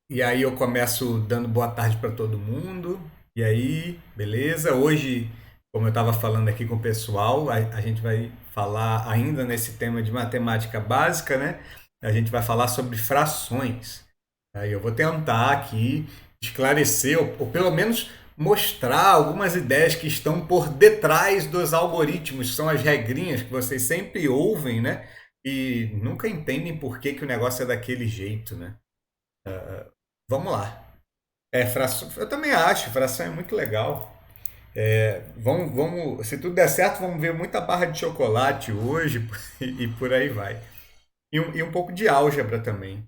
E aí eu começo dando boa tarde para todo mundo. E aí, beleza? Hoje, como eu estava falando aqui com o pessoal, a gente vai falar ainda nesse tema de matemática básica, né? A gente vai falar sobre frações. Aí eu vou tentar aqui esclarecer, ou pelo menos mostrar algumas ideias que estão por detrás dos algoritmos, são as regrinhas que vocês sempre ouvem, né? E nunca entendem por que, que o negócio é daquele jeito, né? Vamos lá. Fração, eu também acho, fração é muito legal. Se tudo der certo, vamos ver muita barra de chocolate hoje e por aí vai. E um pouco de álgebra também.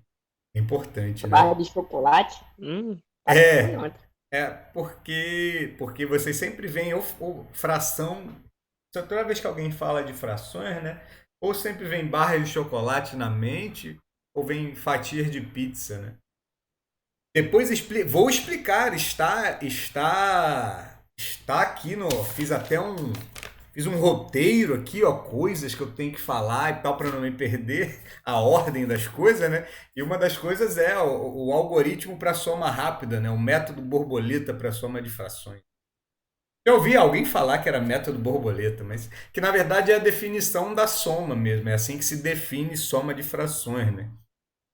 É importante, né? Barra de chocolate? Tá bom, É, não. porque vocês sempre veem ou fração. Toda vez que alguém fala de frações, né? Ou sempre vem barra de chocolate na mente, ou vem fatias de pizza, né? Depois vou explicar, está aqui no, fiz um roteiro aqui, ó, coisas que eu tenho que falar e tal para não me perder a ordem das coisas, né? E uma das coisas é o algoritmo para soma rápida, né? O método borboleta para soma de frações. Eu ouvi alguém falar que era método borboleta, mas que na verdade é a definição da soma mesmo, é assim que se define soma de frações, né?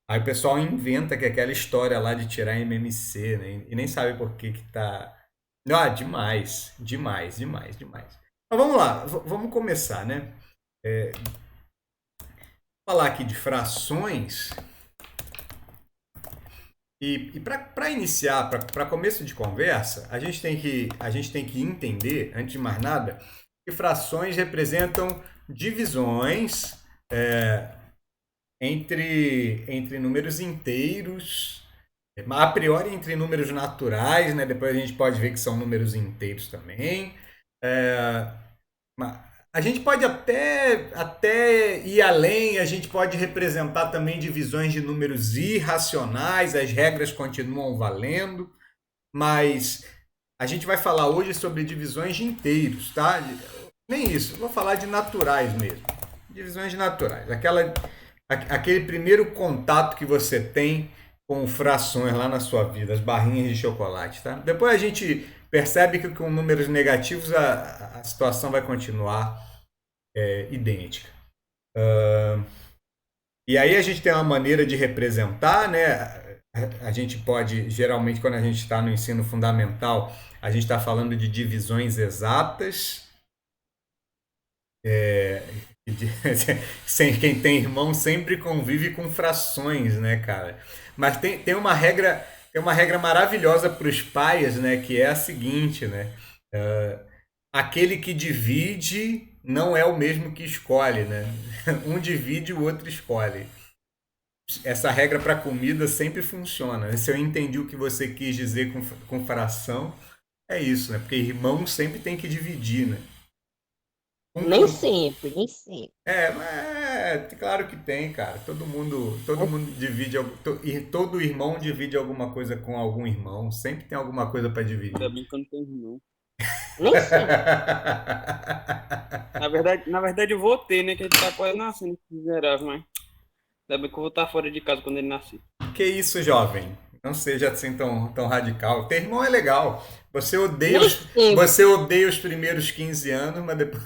Aí o pessoal inventa que é aquela história lá de tirar MMC, né? E nem sabe por que que tá. Ah, demais, demais, demais, demais. Mas vamos lá, vamos começar, né? É, falar aqui de frações. E para iniciar, para começo de conversa, a gente tem que entender, antes de mais nada, que frações representam divisões é, entre números inteiros. A priori entre números naturais, né? Depois a gente pode ver que são números inteiros também. É, a gente pode até ir além, a gente pode representar também divisões de números irracionais, as regras continuam valendo, mas a gente vai falar hoje sobre divisões de inteiros, tá? Nem isso, vou falar de naturais mesmo. Divisões de naturais. Aquele primeiro contato que você tem com frações lá na sua vida, as barrinhas de chocolate, tá? Depois a gente percebe que com números negativos a situação vai continuar idêntica. E aí a gente tem uma maneira de representar, né? A gente pode, geralmente, quando a gente está no ensino fundamental, a gente está falando de divisões exatas. É, sem quem tem irmão sempre convive com frações, né, cara? Mas tem uma regra maravilhosa para os pais, né, que é a seguinte, né? Aquele que divide não é o mesmo que escolhe, né? Um divide, o outro escolhe. Essa regra para comida sempre funciona, né? Se eu entendi o que você quis dizer com fração, é isso, né? Porque irmão sempre tem que dividir, né? Um, Nem um, sempre, nem sempre. mas claro que tem, cara. Todo mundo divide, e todo irmão divide alguma coisa com algum irmão. Sempre tem alguma coisa para Ainda dividir. bem que eu não tenho irmão. Nem sempre. Na verdade eu vou ter, né? Que a gente tá quase nascendo esse miserável, mas ainda bem que eu vou estar fora de casa quando ele nascer. Que isso, jovem? Não seja assim tão radical. Ter irmão é legal. Você odeia Nem os, sempre. você odeia os primeiros 15 anos, mas depois,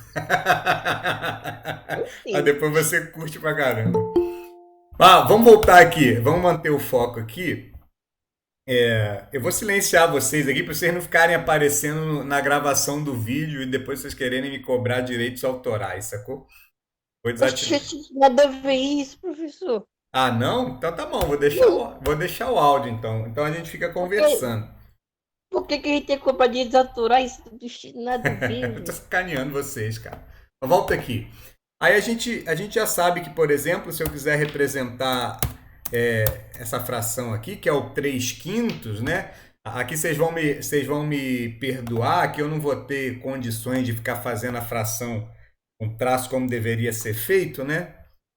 Nem mas sempre. depois você curte pra caramba. Vamos voltar aqui. Vamos manter o foco aqui. Eu vou silenciar vocês aqui para vocês não ficarem aparecendo na gravação do vídeo e depois vocês quererem me cobrar direitos autorais, sacou? Vou desativar. Oxe, nada a ver isso, professor. Ah, não? Então tá bom, vou deixar Não. o áudio então. Então a gente fica Por que, conversando. por que, que a gente tem culpa de desaturar isso? Oxe, nada a ver, Eu tô velho. sacaneando vocês, cara. Volta aqui. Aí a gente já sabe que, por exemplo, se eu quiser representar é, essa fração aqui, que é o 3 quintos, né? Aqui vocês vão me perdoar que eu não vou ter condições de ficar fazendo a fração com traço como deveria ser feito, né?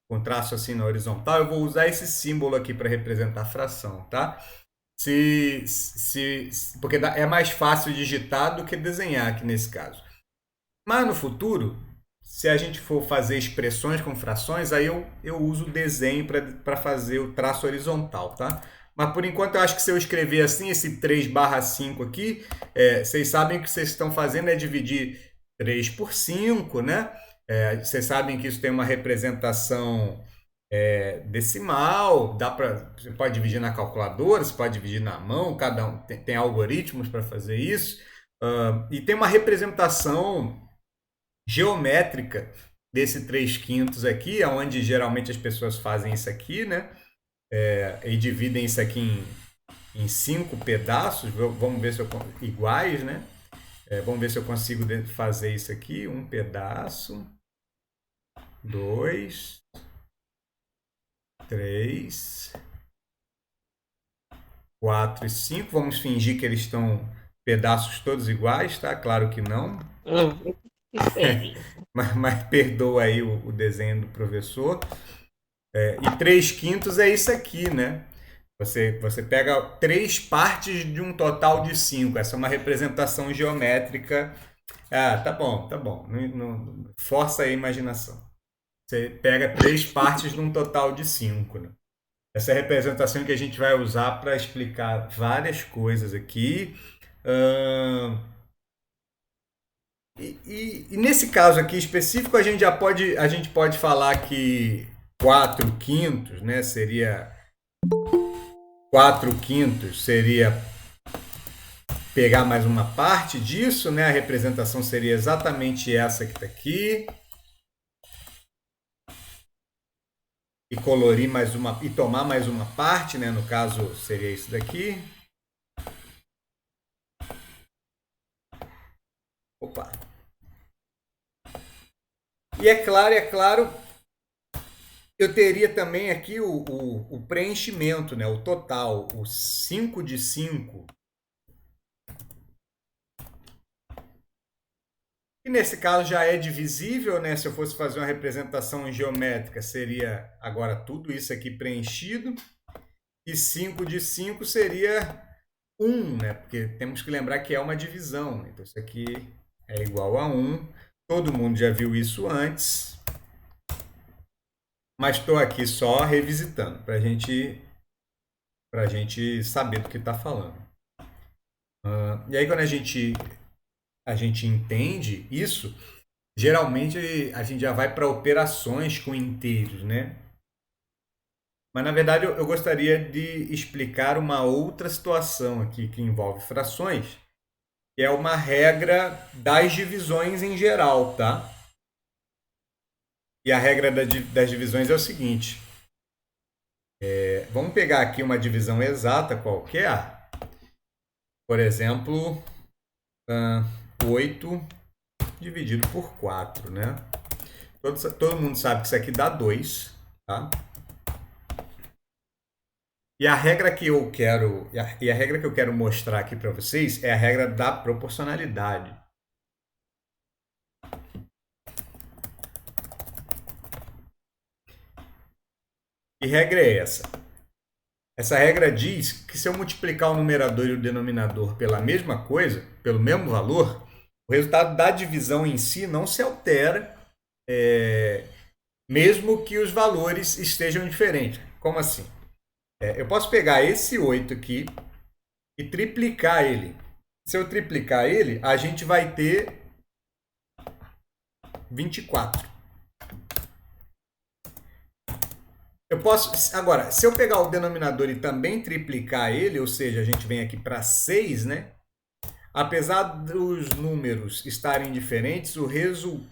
Com traço assim na horizontal. Eu vou usar esse símbolo aqui para representar a fração, tá? Porque é mais fácil digitar do que desenhar aqui nesse caso. Mas no futuro, se a gente for fazer expressões com frações, aí eu uso o desenho para fazer o traço horizontal, tá? Mas por enquanto eu acho que se eu escrever assim, esse 3/5 aqui, vocês sabem que o que vocês estão fazendo é dividir 3 por 5, né? Vocês sabem que isso tem uma representação decimal, você pode dividir na calculadora, você pode dividir na mão, cada um tem algoritmos para fazer isso. E tem uma representação geométrica desse 3/5 aqui, onde geralmente as pessoas fazem isso aqui, né? E dividem isso aqui em 5 pedaços. Vamos ver se eu iguais, né? Vamos ver se eu consigo fazer isso aqui. Um pedaço, 2, 3, 4 e 5. Vamos fingir que eles estão pedaços todos iguais, tá? Claro que não. Que seria? Mas perdoa aí o desenho do professor. E 3/5 é isso aqui, né? Você pega 3 partes de um total de 5. Essa é uma representação geométrica. Ah, tá bom, tá bom. Não força a imaginação. Você pega 3 partes de um total de 5, né? Essa é a representação que a gente vai usar para explicar várias coisas aqui. E nesse caso aqui específico, a gente pode falar que 4/5, né, seria 4/5 seria pegar mais uma parte disso, né? A representação seria exatamente essa que está aqui. E colorir mais uma e tomar mais uma parte, né? No caso seria isso daqui. Opa. E é claro, eu teria também aqui o preenchimento, né? O total, o 5 de 5. E nesse caso já é divisível, né? Se eu fosse fazer uma representação geométrica, seria agora tudo isso aqui preenchido. E 5 de 5 seria 1, né? Porque temos que lembrar que é uma divisão. Então isso aqui é igual a 1. Todo mundo já viu isso antes. Mas estou aqui só revisitando para a gente saber do que está falando. E aí quando a gente entende isso, geralmente a gente já vai para operações com inteiros, né? Mas na verdade eu gostaria de explicar uma outra situação aqui que envolve frações, que é uma regra das divisões em geral, tá? E a regra das divisões é o seguinte. Vamos pegar aqui uma divisão exata qualquer. Por exemplo, 8 dividido por 4, né? Todo mundo sabe que isso aqui dá 2, tá? E a regra que eu quero mostrar aqui para vocês é a regra da proporcionalidade. Que regra é essa? Essa regra diz que se eu multiplicar o numerador e o denominador pela mesma coisa, pelo mesmo valor, o resultado da divisão em si não se altera, mesmo que os valores estejam diferentes. Como assim? Eu posso pegar esse 8 aqui e triplicar ele. Se eu triplicar ele, a gente vai ter 24. Agora, se eu pegar o denominador e também triplicar ele, ou seja, a gente vem aqui para 6, né? Apesar dos números estarem diferentes, o resultado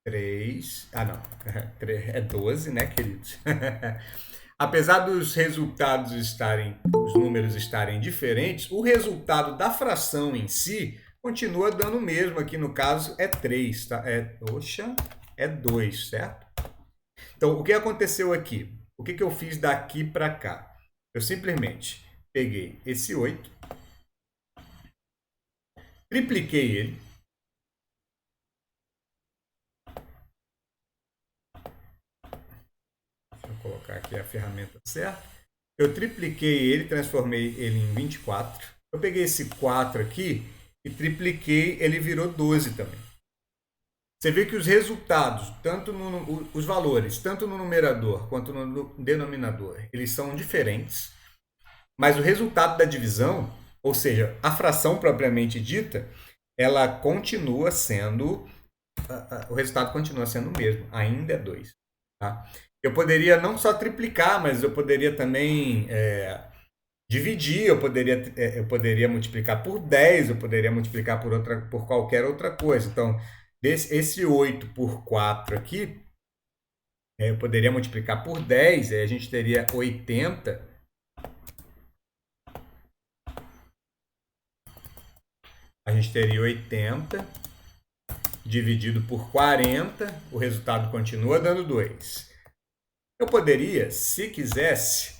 3. Ah, não. É 12, né, queridos? Apesar dos resultados os números estarem diferentes, o resultado da fração em si continua dando o mesmo. Aqui no caso é 3, tá? É 2, certo? Então, o que aconteceu aqui? O que eu fiz daqui para cá? Eu simplesmente peguei esse 8, tripliquei ele, deixa eu colocar aqui a ferramenta certa. Eu tripliquei ele, transformei ele em 24. Eu peguei esse 4 aqui e tripliquei, ele virou 12 também. Você vê que os resultados, os valores, tanto no numerador quanto no denominador, eles são diferentes, mas o resultado da divisão, ou seja, a fração propriamente dita, ela continua sendo, o resultado continua sendo o mesmo, ainda é 2. Tá? Eu poderia não só triplicar, mas eu poderia também dividir, eu poderia multiplicar por 10, eu poderia multiplicar por qualquer outra coisa. Então, esse 8 por 4 aqui, eu poderia multiplicar por 10, aí a gente teria 80. A gente teria 80 dividido por 40, o resultado continua dando 2. Eu poderia, se quisesse,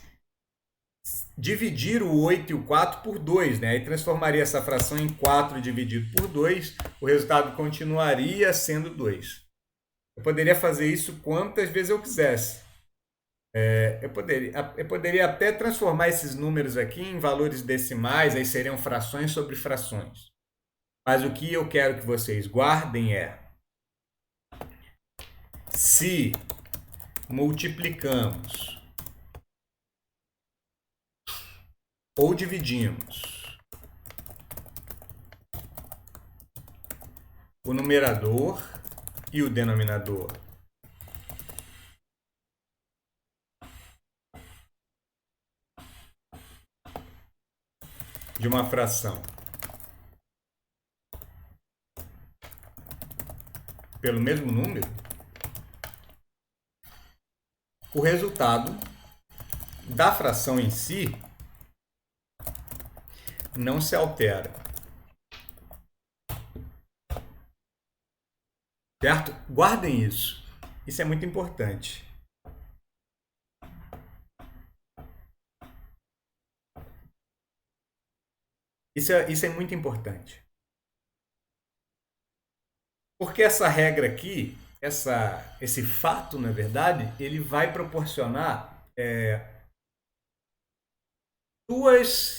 dividir o 8 e o 4 por 2, né? Aí transformaria essa fração em 4 dividido por 2, o resultado continuaria sendo 2. Eu poderia fazer isso quantas vezes eu quisesse. Eu poderia até transformar esses números aqui em valores decimais, aí seriam frações sobre frações. Mas o que eu quero que vocês guardem é: se multiplicamos ou dividimos o numerador e o denominador de uma fração pelo mesmo número, o resultado da fração em si não se altera. Certo? Guardem isso. Isso é muito importante. Isso é muito importante. Porque essa regra aqui, esse fato, na verdade, ele vai proporcionar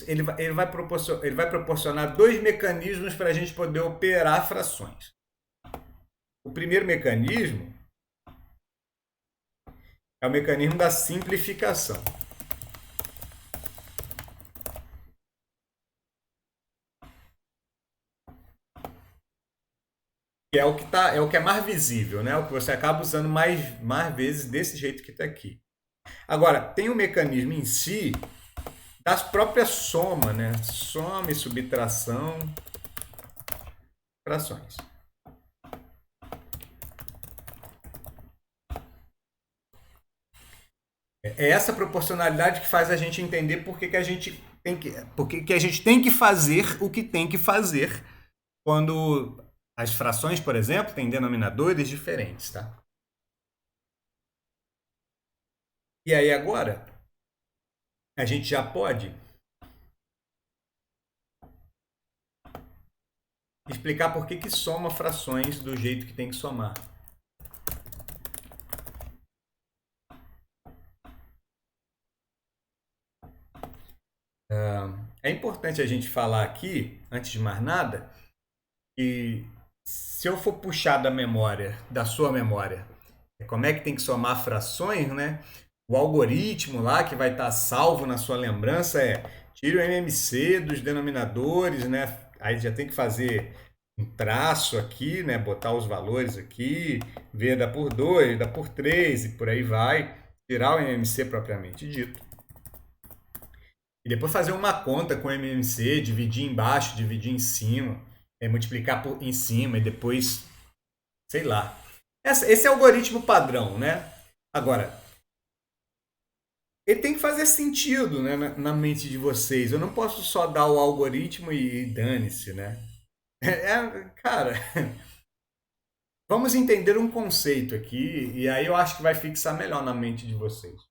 ele vai proporcionar dois mecanismos para a gente poder operar frações. O primeiro mecanismo é o mecanismo da simplificação. Que é o que é mais visível, né? O que você acaba usando mais vezes desse jeito que está aqui. Agora, tem o mecanismo em si das próprias somas, né? Soma e subtração, frações. É essa proporcionalidade que faz a gente entender por que a gente tem que fazer o que tem que fazer quando as frações, por exemplo, têm denominadores diferentes, tá? E aí agora a gente já pode explicar por que soma frações do jeito que tem que somar. É importante a gente falar aqui, antes de mais nada, que se eu for puxar da sua memória, como é que tem que somar frações, né? O algoritmo lá que vai estar salvo na sua lembrança é tire o MMC dos denominadores, né? Aí já tem que fazer um traço aqui, né? Botar os valores aqui, ver dá por 2, dá por 3 e por aí vai. Tirar o MMC propriamente dito. E depois fazer uma conta com o MMC, dividir embaixo, dividir em cima, multiplicar em cima e depois, sei lá. Esse é o algoritmo padrão, né? Agora, ele tem que fazer sentido, né, na mente de vocês. Eu não posso só dar o algoritmo e dane-se, né? Cara, vamos entender um conceito aqui e aí eu acho que vai fixar melhor na mente de vocês.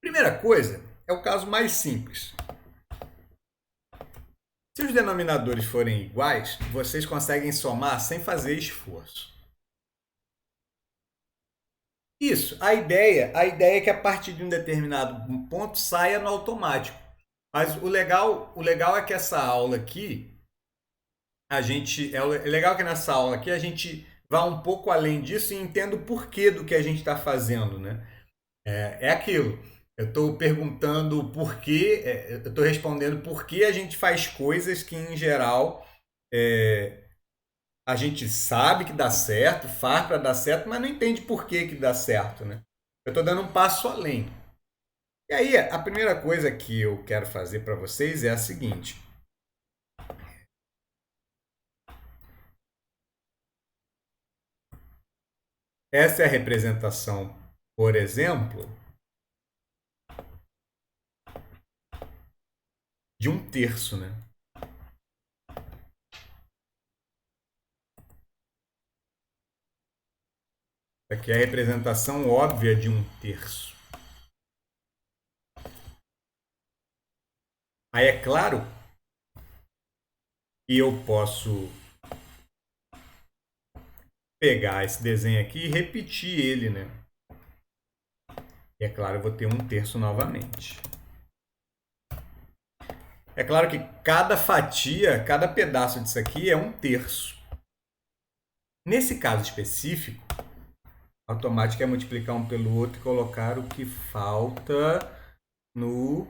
Primeira coisa é o caso mais simples. Se os denominadores forem iguais, vocês conseguem somar sem fazer esforço. Isso, a ideia é que a partir de um determinado ponto saia no automático. Mas o legal é que essa aula aqui, é legal que nessa aula aqui a gente vá um pouco além disso e entenda o porquê do que a gente está fazendo, né? É aquilo. Eu estou perguntando por quê, eu estou respondendo por que a gente faz coisas que, em geral, é, a gente sabe que dá certo, faz para dar certo, mas não entende por que dá certo, né? Eu estou dando um passo além. E aí, a primeira coisa que eu quero fazer para vocês é a seguinte. Essa é a representação, por exemplo, de um terço, né? Aqui é a representação óbvia de um terço. Aí é claro que eu posso pegar esse desenho aqui e repetir ele, né? E é claro, eu vou ter um terço novamente. É claro que cada fatia, cada pedaço disso aqui é um terço. Nesse caso específico, automático é multiplicar um pelo outro e colocar o que falta no...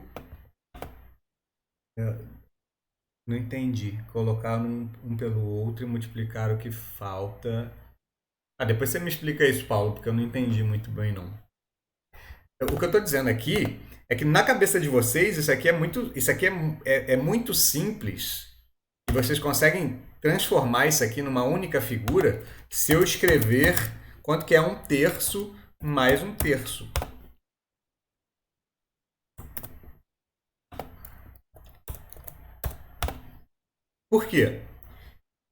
Não entendi. Colocar um pelo outro e multiplicar o que falta. Depois você me explica isso, Paulo, porque eu não entendi muito bem, não. O que eu estou dizendo aqui é que na cabeça de vocês isso aqui é muito simples e vocês conseguem transformar isso aqui numa única figura se eu escrever quanto que é um terço mais um terço. Por quê?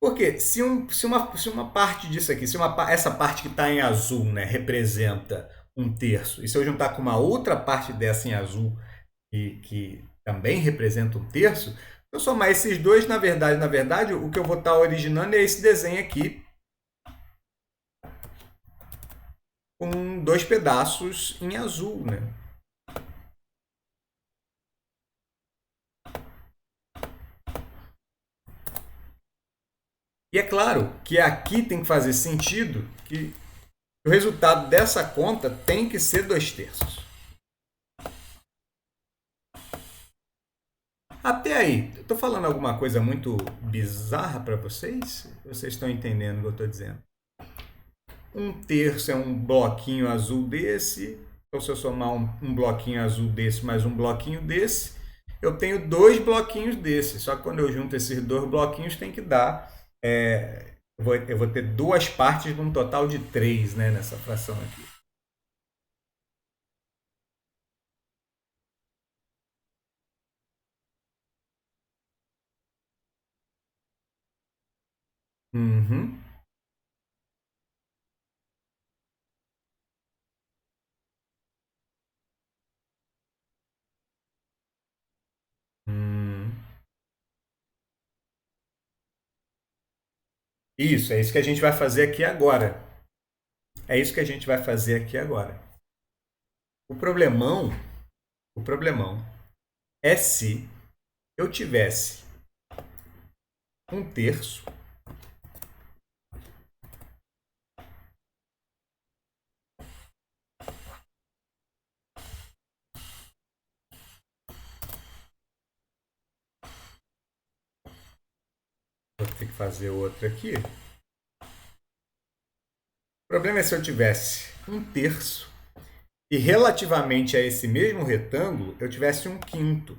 Porque se uma parte disso aqui, essa parte que está em azul, né, representa um terço, e se eu juntar com uma outra parte dessa em azul que também representa um terço, se eu somar esses dois, na verdade, o que eu vou estar originando é esse desenho aqui com dois pedaços em azul, né? E é claro que aqui tem que fazer sentido que o resultado dessa conta tem que ser 2 terços. Até aí, estou falando alguma coisa muito bizarra para vocês? Vocês estão entendendo o que eu estou dizendo? Um terço é um bloquinho azul desse. Então, se eu somar um bloquinho azul desse mais um bloquinho desse, eu tenho 2 bloquinhos desses. Só que quando eu junto esses 2 bloquinhos, tem que dar. Eu vou ter 2 partes de um total de 3, né, nessa fração aqui. Uhum. Hum. Isso, é isso que a gente vai fazer aqui agora. É isso que a gente vai fazer aqui agora. O problemão, o problemão é se eu tivesse um terço vou ter que fazer outra aqui. O problema é se eu tivesse um terço e relativamente a esse mesmo retângulo eu tivesse um quinto.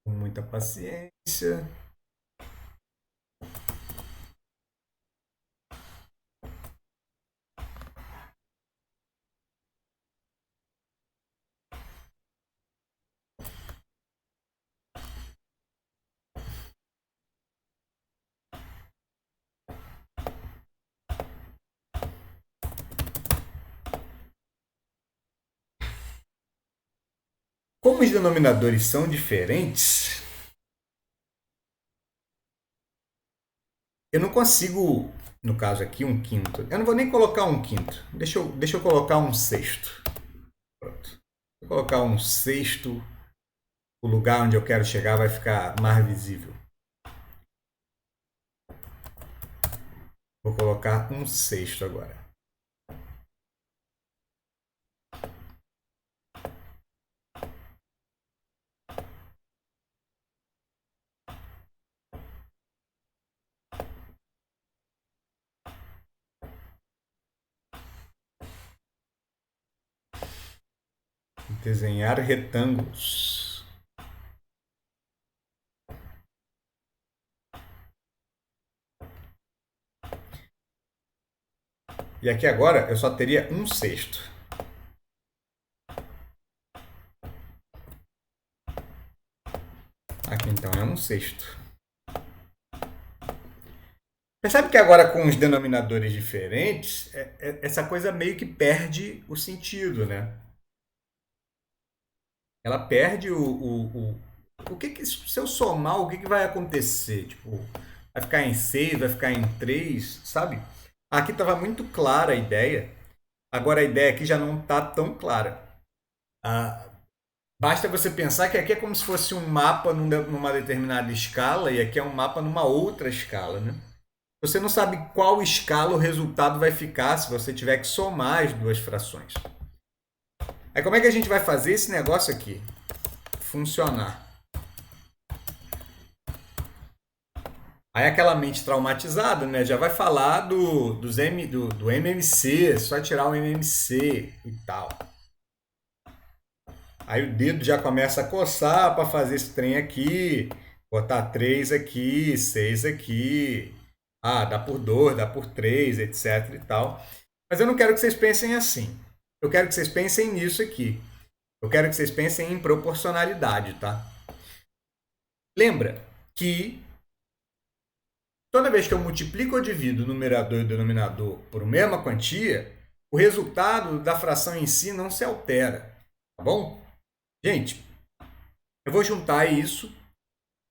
Com muita paciência. Como os denominadores são diferentes, Eu não consigo, no caso aqui, um quinto. Eu não vou nem colocar um quinto. Deixa eu colocar um sexto. Pronto. Vou colocar um sexto. O lugar onde eu quero chegar vai ficar mais visível. Vou colocar um sexto agora. Desenhar retângulos. E aqui agora eu só teria um sexto. Aqui então é um sexto. Percebe que agora com os denominadores diferentes, essa coisa meio que perde o sentido, né? Ela perde o que se eu somar, o que vai acontecer? Tipo, vai ficar em 6, vai ficar em 3, sabe? Aqui estava muito clara a ideia. Agora a ideia aqui já não está tão clara. Basta você pensar que aqui é como se fosse um mapa numa determinada escala e aqui é um mapa numa outra escala, né? Você não sabe qual escala o resultado vai ficar se você tiver que somar as duas frações. Aí como é que a gente vai fazer esse negócio aqui funcionar? Aí aquela mente traumatizada, né, já vai falar do MMC, só tirar o MMC e tal. Aí o dedo já começa a coçar para fazer esse trem aqui, botar 3 aqui, 6 aqui. Ah, dá por 2, dá por 3, etc e tal. Mas eu não quero que vocês pensem assim. Eu quero que vocês pensem nisso aqui. Eu quero que vocês pensem em proporcionalidade, tá? Lembra que toda vez que eu multiplico ou divido o numerador e o denominador por mesma quantia, o resultado da fração em si não se altera, tá bom? Gente, eu vou juntar isso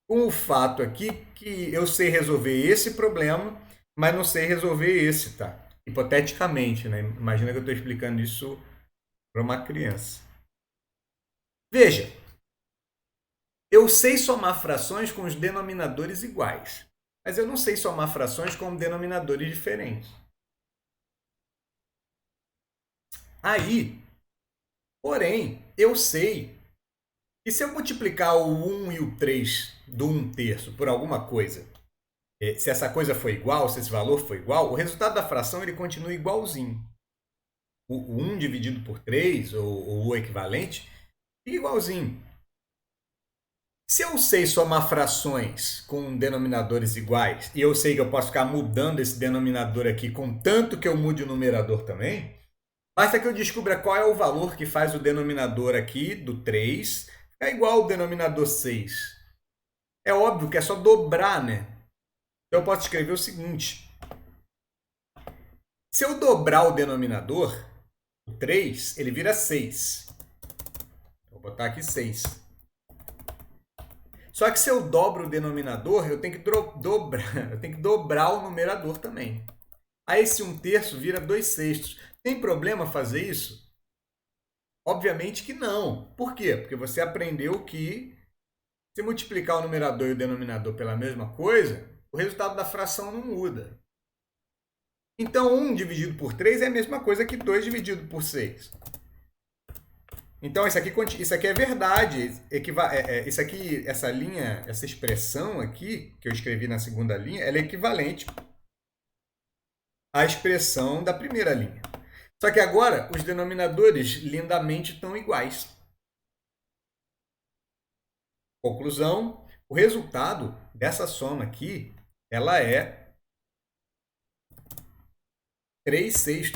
com o fato aqui que eu sei resolver esse problema, mas não sei resolver esse, tá? Hipoteticamente, né? Imagina que eu estou explicando isso para uma criança. Veja, eu sei somar frações com os denominadores iguais, mas eu não sei somar frações com denominadores diferentes. Aí, porém, eu sei que se eu multiplicar o 1 e o 3 do 1/3 por alguma coisa, se essa coisa for igual, se esse valor for igual, o resultado da fração ele continua igualzinho. O 1 dividido por 3, ou o equivalente, fica igualzinho. Se eu sei somar frações com denominadores iguais, e eu sei que eu posso ficar mudando esse denominador aqui contanto que eu mude o numerador também, basta que eu descubra qual é o valor que faz o denominador aqui do 3 ficar igual ao denominador 6. É óbvio que é só dobrar, né? Então eu posso escrever o seguinte. Se eu dobrar o denominador, o 3, ele vira 6. Vou botar aqui 6. Só que se eu dobro o denominador, eu tenho que dobrar, eu tenho que dobrar o numerador também. Aí esse 1/3 vira 2/6. Tem problema fazer isso? Obviamente que não. Por quê? Porque você aprendeu que se multiplicar o numerador e o denominador pela mesma coisa, o resultado da fração não muda. Então 1 dividido por 3 é a mesma coisa que 2 dividido por 6. Então isso aqui é verdade. Isso aqui, essa linha, essa expressão aqui que eu escrevi na segunda linha, ela é equivalente à expressão da primeira linha. Só que agora os denominadores lindamente estão iguais. Conclusão, o resultado dessa soma aqui, ela é 3/6.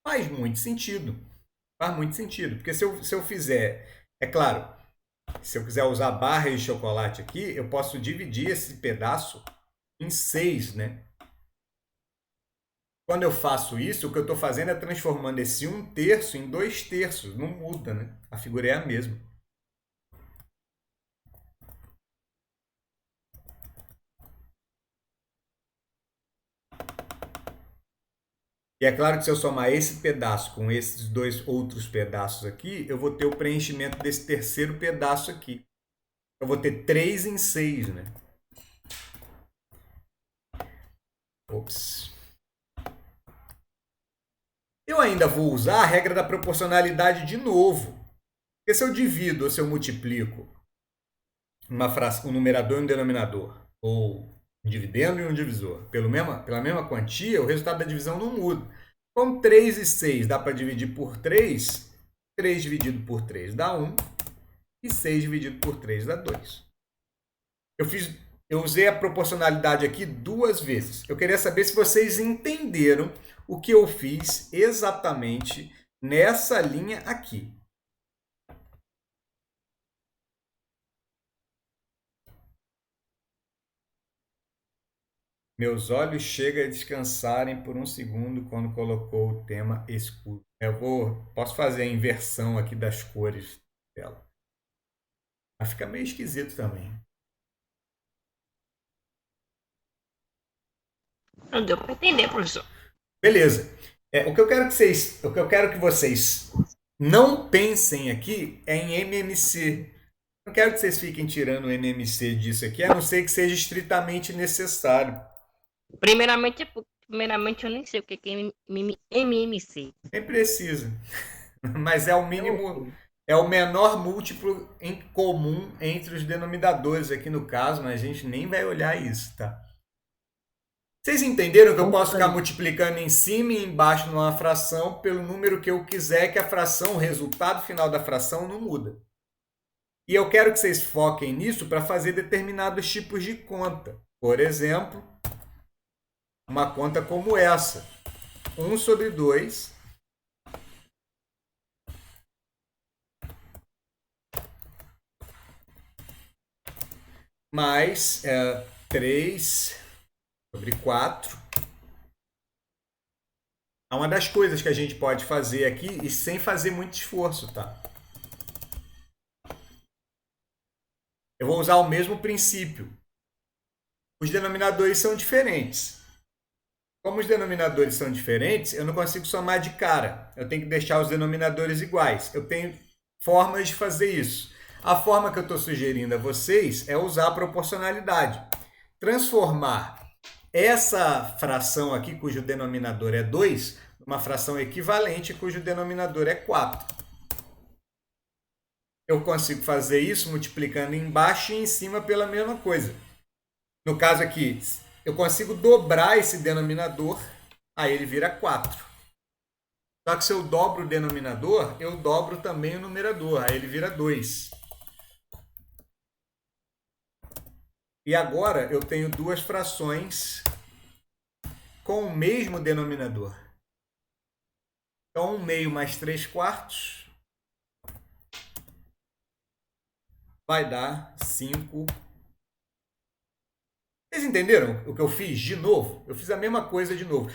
Faz muito sentido. Faz muito sentido. Porque se eu fizer, é claro, se eu quiser usar barra de chocolate aqui, eu posso dividir esse pedaço em 6, né? Quando eu faço isso, o que eu estou fazendo é transformando esse 1/3 em 2/3. Não muda, né? A figura é a mesma. E é claro que se eu somar esse pedaço com esses dois outros pedaços aqui, eu vou ter o preenchimento desse terceiro pedaço aqui. Eu vou ter 3 em 6, né? Ops. Eu ainda vou usar a regra da proporcionalidade de novo. Porque se eu divido ou se eu multiplico um numerador e um denominador, ou um dividendo e um divisor, pela mesma quantia, o resultado da divisão não muda. Como 3 e 6 dá para dividir por 3, 3 dividido por 3 dá 1, e 6 dividido por 3 dá 2. Eu usei a proporcionalidade aqui 2 vezes. Eu queria saber se vocês entenderam o que eu fiz exatamente nessa linha aqui. Meus olhos chegam a descansarem por um segundo quando colocou o tema escuro. Posso fazer a inversão aqui das cores dela. Mas fica meio esquisito também. Não deu para entender, professor. Beleza. O que eu quero que vocês não pensem aqui é em MMC. Não quero que vocês fiquem tirando o MMC disso aqui, a não ser que seja estritamente necessário. Primeiramente eu nem sei o que é MMC. Nem precisa. Mas é o mínimo, é o menor múltiplo em comum entre os denominadores aqui no caso, mas a gente nem vai olhar isso, tá? Vocês entenderam que eu posso ficar multiplicando em cima e embaixo numa fração pelo número que eu quiser, que a fração, o resultado final da fração não muda. E eu quero que vocês foquem nisso para fazer determinados tipos de conta. Por exemplo, uma conta como essa. 1 sobre 2 mais 3 sobre 4. É uma das coisas que a gente pode fazer aqui e sem fazer muito esforço, tá? Eu vou usar o mesmo princípio. Os denominadores são diferentes. Como os denominadores são diferentes, eu não consigo somar de cara. Eu tenho que deixar os denominadores iguais. Eu tenho formas de fazer isso. A forma que eu estou sugerindo a vocês é usar a proporcionalidade. Transformar essa fração aqui, cujo denominador é 2, numa fração equivalente, cujo denominador é 4. Eu consigo fazer isso multiplicando embaixo e em cima pela mesma coisa. No caso aqui, eu consigo dobrar esse denominador, aí ele vira 4. Só que se eu dobro o denominador, eu dobro também o numerador, aí ele vira 2. E agora eu tenho duas frações com o mesmo denominador. Então, 1 meio mais 3 quartos vai dar 5. Vocês entenderam o que eu fiz de novo? Eu fiz a mesma coisa de novo.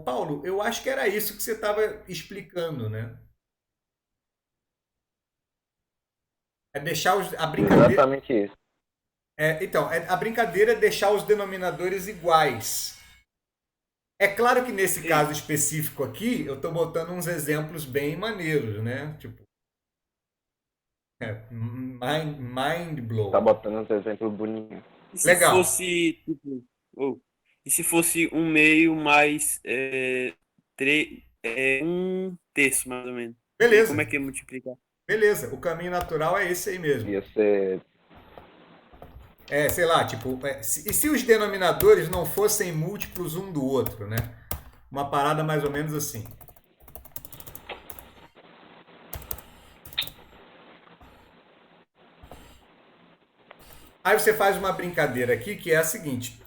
Paulo, eu acho que era isso que você estava explicando, né? É deixar a brincadeira... Exatamente isso. A brincadeira é deixar os denominadores iguais. É claro que nesse caso específico aqui, eu estou botando uns exemplos bem maneiros, né? Tipo, mind blow. Tá botando uns exemplos bonitinhos. E se Legal. fosse, tipo, e se fosse 1 meio mais 1 terço, mais ou menos? Beleza. Como é que é multiplicar? Beleza, o caminho natural é esse aí mesmo. Ia ser... Sei lá, tipo, e se os denominadores não fossem múltiplos um do outro, né? Uma parada mais ou menos assim. Aí você faz uma brincadeira aqui que é a seguinte.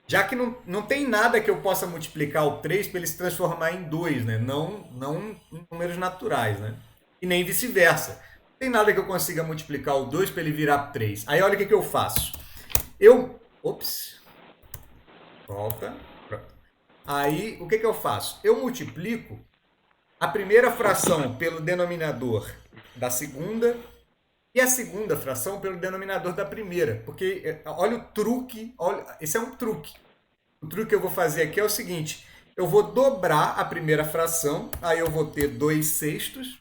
Já que não tem nada que eu possa multiplicar o 3 para ele se transformar em 2, né? Não em números naturais, né? E nem vice-versa. Não tem nada que eu consiga multiplicar o 2 para ele virar 3. Aí olha o que eu faço. Ops. Volta. Aí o que eu faço? Eu multiplico a primeira fração pelo denominador da segunda e a segunda fração pelo denominador da primeira. Porque olha o truque. Esse é um truque. O truque que eu vou fazer aqui é o seguinte. Eu vou dobrar a primeira fração, aí eu vou ter 2/6.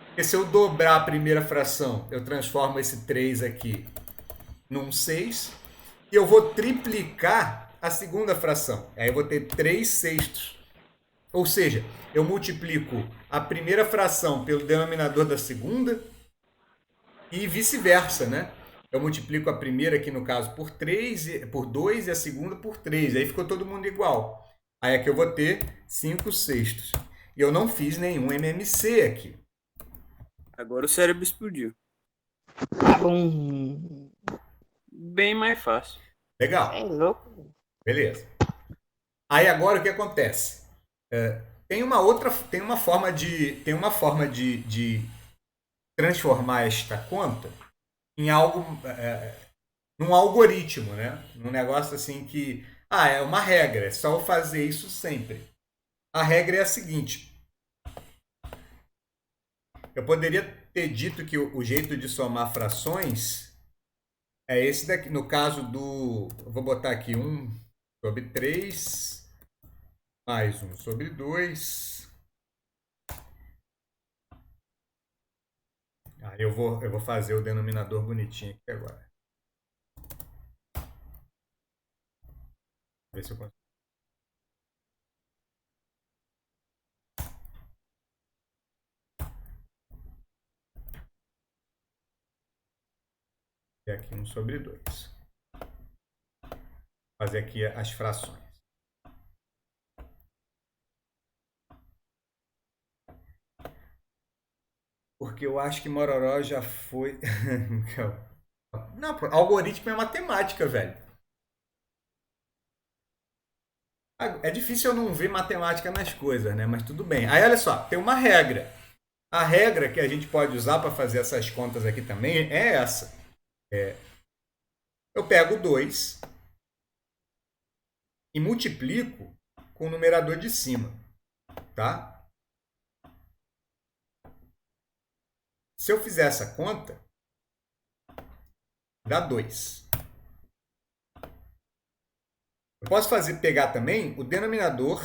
Porque se eu dobrar a primeira fração, eu transformo esse 3 aqui num 6. E eu vou triplicar a segunda fração. Aí eu vou ter 3/6. Ou seja, eu multiplico a primeira fração pelo denominador da segunda e vice-versa, né? Eu multiplico a primeira aqui, no caso, por 3, por 2 e a segunda por 3. Aí ficou todo mundo igual. Aí aqui eu vou ter 5/6. E eu não fiz nenhum MMC aqui. Agora o cérebro explodiu. Bum. Bem mais fácil. Legal. É louco. Beleza. Aí agora o que acontece? Tem uma forma de transformar esta conta em algo, num algoritmo, né? Num negócio assim que, é uma regra, é só eu fazer isso sempre. A regra é a seguinte. Eu poderia ter dito que o jeito de somar frações é esse daqui, no caso do, eu vou botar aqui 1/3 mais 1/2. Eu vou fazer o denominador bonitinho aqui agora. Ver se eu consigo. E aqui 1/2. Fazer aqui as frações. Porque eu acho que Mororó já foi... Não, algoritmo é matemática, velho. É difícil eu não ver matemática nas coisas, né? Mas tudo bem. Aí, olha só, tem uma regra. A regra que a gente pode usar para fazer essas contas aqui também é essa. Eu pego 2 e multiplico com o numerador de cima, tá? Se eu fizer essa conta, dá 2. Eu posso pegar também o denominador.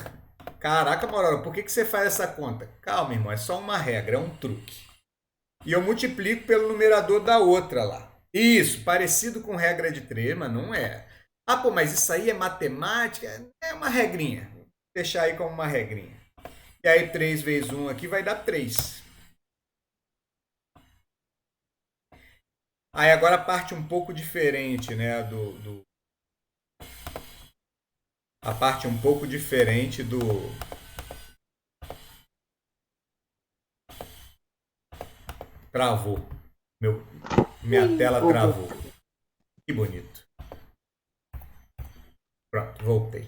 Caraca, Mororo, por que você faz essa conta? Calma, irmão, é só uma regra, é um truque. E eu multiplico pelo numerador da outra lá. Isso, parecido com regra de 3, mas não é. Pô, mas isso aí é matemática? É uma regrinha. Vou deixar aí como uma regrinha. E aí 3 vezes 1 aqui vai dar 3. Aí agora a parte um pouco diferente, né, a parte um pouco diferente do... Travou. Minha tela travou. Que bonito. Pronto, voltei.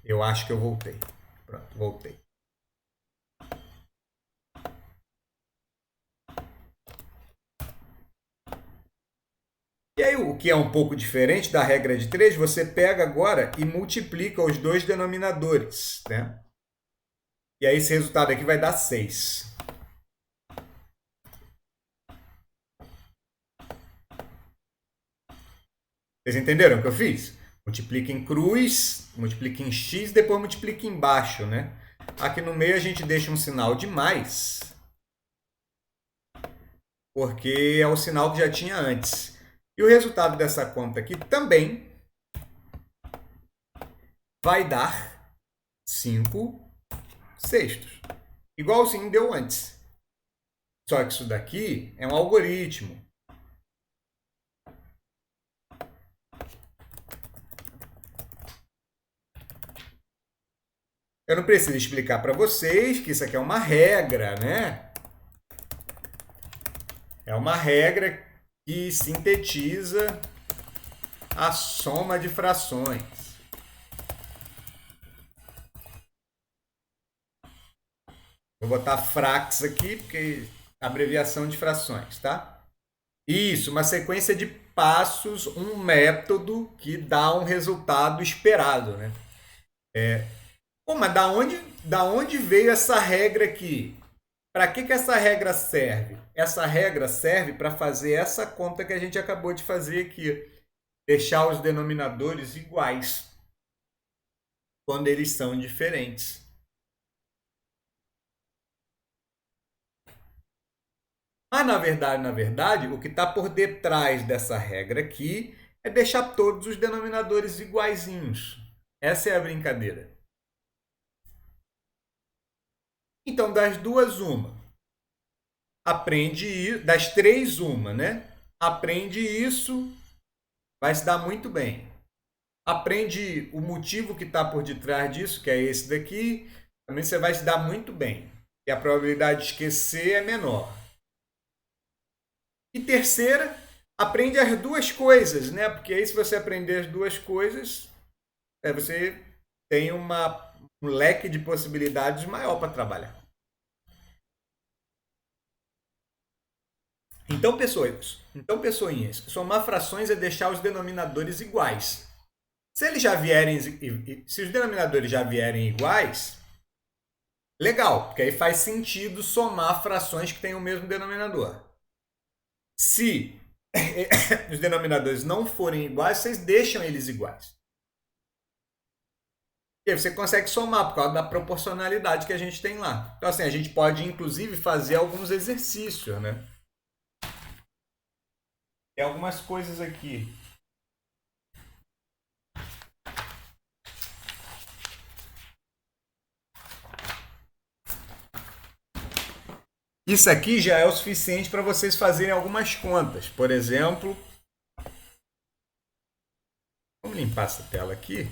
Eu acho que eu voltei. Pronto, voltei. E aí, o que é um pouco diferente da regra de 3, você pega agora e multiplica os dois denominadores, né? E aí, esse resultado aqui vai dar 6. Vocês entenderam o que eu fiz? Multiplica em cruz, multiplica em x, depois multiplica embaixo, né? Aqui no meio a gente deixa um sinal de mais, porque é o sinal que já tinha antes. E o resultado dessa conta aqui também vai dar 5/6. Igualzinho deu antes. Só que isso daqui é um algoritmo. Eu não preciso explicar para vocês que isso aqui é uma regra, né? É uma regra que sintetiza a soma de frações. Vou botar frax aqui, porque é abreviação de frações, tá? Isso, uma sequência de passos, um método que dá um resultado esperado, né? Pô, mas da onde veio essa regra aqui? Para que essa regra serve? Essa regra serve para fazer essa conta que a gente acabou de fazer aqui. Deixar os denominadores iguais. quando eles são diferentes. Mas, na verdade, o que está por detrás dessa regra aqui é deixar todos os denominadores iguaizinhos. Essa é a brincadeira. Então, das duas, uma. Aprende, das três, uma, né? Aprende isso, vai se dar muito bem. Aprende o motivo que está por detrás disso, que é esse daqui, também você vai se dar muito bem. E a probabilidade de esquecer é menor. E terceira, aprende as duas coisas, né? Porque aí se você aprender as duas coisas, você tem um leque de possibilidades maior para trabalhar. Então, pessoinhas, somar frações é deixar os denominadores iguais. Se eles já vierem, se os denominadores já vierem iguais, legal, porque aí faz sentido somar frações que têm o mesmo denominador. Se os denominadores não forem iguais, vocês deixam eles iguais. E aí você consegue somar por causa da proporcionalidade que a gente tem lá. Então, assim, a gente pode, inclusive, fazer alguns exercícios, né? Tem algumas coisas aqui. Isso aqui já é o suficiente para vocês fazerem algumas contas. Por exemplo, vamos limpar essa tela aqui.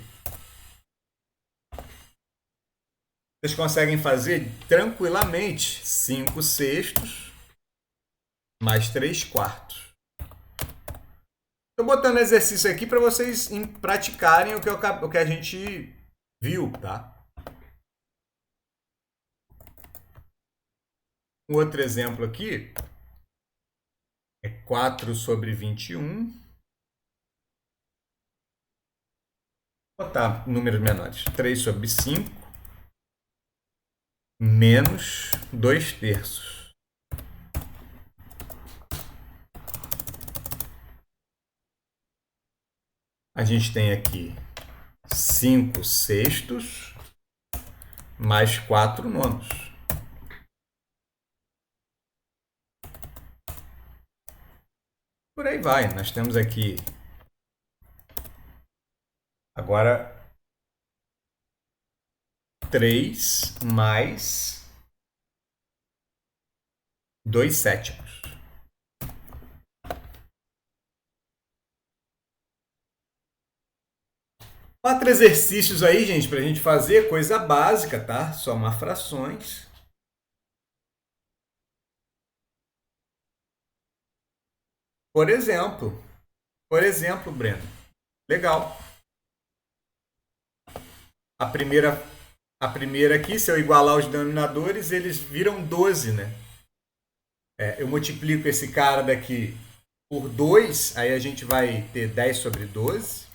Vocês conseguem fazer tranquilamente 5 sextos mais 3 quartos. Estou botando exercício aqui para vocês praticarem o que a gente viu, tá? Um outro exemplo aqui é 4 sobre 21. Vou botar números menores. 3 sobre 5 menos 2 terços. A gente tem aqui 5 sextos mais 4 nonos. Por aí vai. Nós temos aqui agora 3 mais 2 sétimos. Quatro exercícios aí, gente, para a gente fazer, coisa básica, tá? Somar frações. Por exemplo, Breno, legal. A primeira aqui, se eu igualar os denominadores, eles viram 12, né? Eu multiplico esse cara daqui por 2, aí a gente vai ter 10 sobre 12.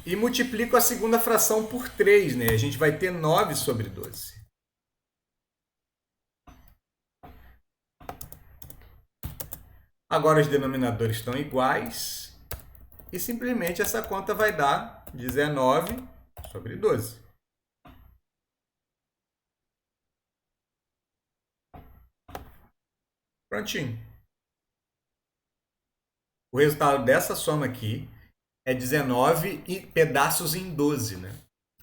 E multiplico a segunda fração por 3, né? A gente vai ter 9 sobre 12. Agora os denominadores estão iguais. E simplesmente essa conta vai dar 19 sobre 12. Prontinho. O resultado dessa soma aqui é 19 e pedaços em 12, né?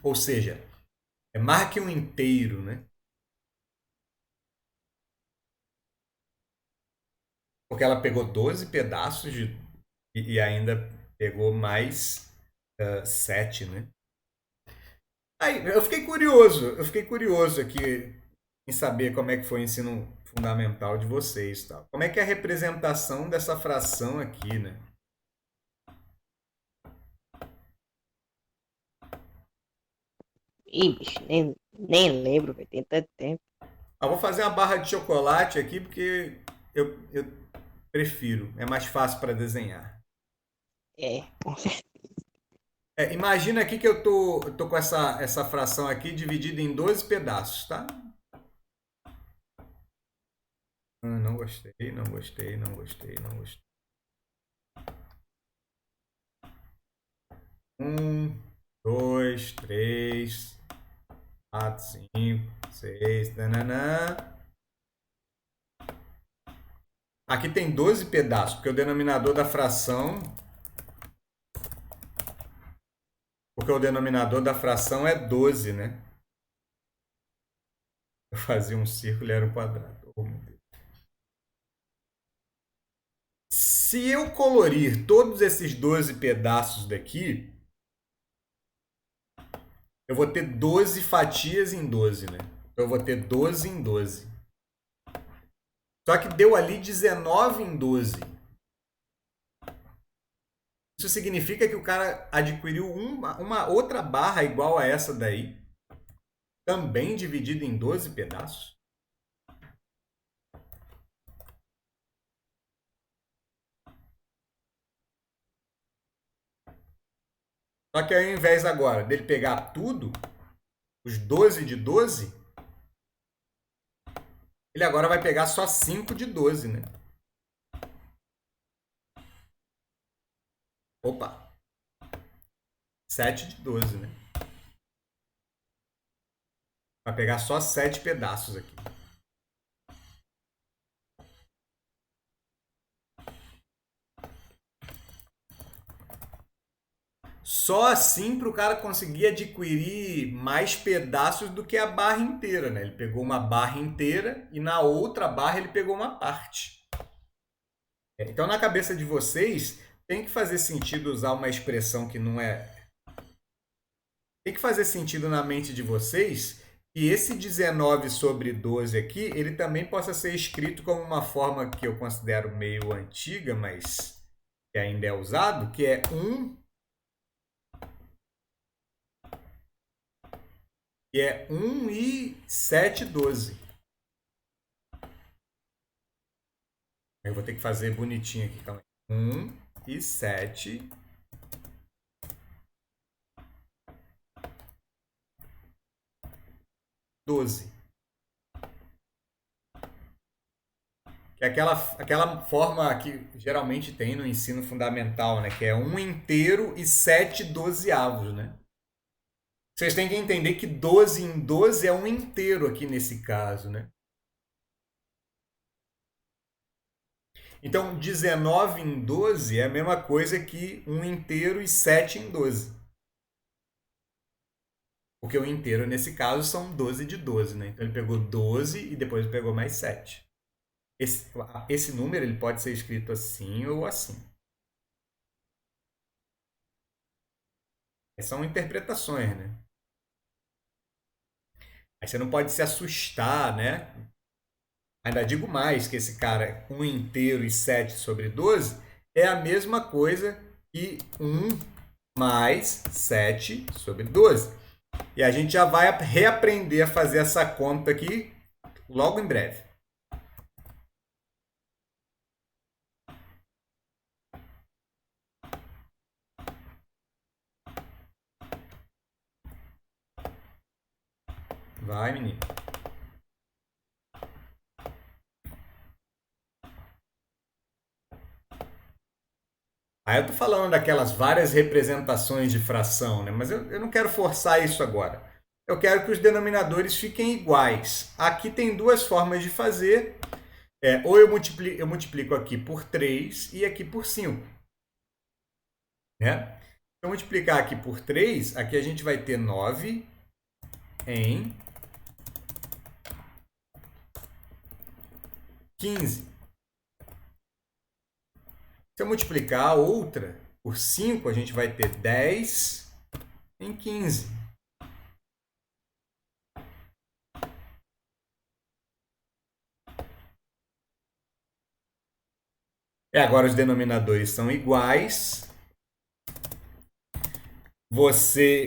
Ou seja, marque um inteiro, né? Porque ela pegou 12 pedaços e ainda pegou mais 7, né? Aí, eu fiquei curioso aqui em saber como é que foi o ensino fundamental de vocês, tal. Como é que é a representação dessa fração aqui, né? Ih, bicho, nem lembro, velho. Tem tanto tempo. Vou fazer uma barra de chocolate aqui porque eu prefiro, é mais fácil para desenhar. Com certeza. Imagina aqui que eu tô com essa fração aqui dividida em 12 pedaços, tá? Não gostei. 1, 2, 3, 4, 5, 6, nananã. Aqui tem 12 pedaços, porque o denominador da fração... Porque o denominador da fração é 12, né? Eu fazia um círculo e era um quadrado. Oh, meu Deus. Se eu colorir todos esses 12 pedaços daqui, eu vou ter 12 fatias em 12, né? Então eu vou ter 12 em 12. Só que deu ali 19 em 12. Isso significa que o cara adquiriu uma outra barra igual a essa daí, também dividida em 12 pedaços. Só que ao invés agora dele pegar tudo, os 12 de 12, ele agora vai pegar só 5 de 12, né? Opa! 7 de 12, né? Vai pegar só 7 pedaços aqui. Só assim para o cara conseguir adquirir mais pedaços do que a barra inteira, né? Ele pegou uma barra inteira e na outra barra ele pegou uma parte. Então, na cabeça de vocês, tem que fazer sentido usar uma expressão que não é... Tem que fazer sentido na mente de vocês que esse 19 sobre 12 aqui, ele também possa ser escrito como uma forma que eu considero meio antiga, mas que ainda é usado, que é 1... que é 1 e 7, 12. Eu vou ter que fazer bonitinho aqui. Calma aí. 1 e 7, 12. Que é aquela forma que geralmente tem no ensino fundamental, né? Que é 1 inteiro e 7 dozeavos, né? Vocês têm que entender que 12 em 12 é um inteiro aqui nesse caso, né? Então, 19 em 12 é a mesma coisa que 1 inteiro e 7 em 12. Porque o inteiro, nesse caso, são 12 de 12, né? Então, ele pegou 12 e depois pegou mais 7. Esse número ele pode ser escrito assim ou assim. São interpretações, né? Aí você não pode se assustar, né? Ainda digo mais que esse cara, 1 inteiro e 7 sobre 12, é a mesma coisa que 1 mais 7 sobre 12. E a gente já vai reaprender a fazer essa conta aqui logo em breve. Vai, menino. Aí eu tô falando daquelas várias representações de fração, né? Mas eu não quero forçar isso agora. Eu quero que os denominadores fiquem iguais. Aqui tem duas formas de fazer. Ou eu multiplico aqui por 3 e aqui por 5. Né? Se eu multiplicar aqui por 3, aqui a gente vai ter 9 em 15. Se eu multiplicar a outra por 5, a gente vai ter 10 em 15. Agora os denominadores são iguais.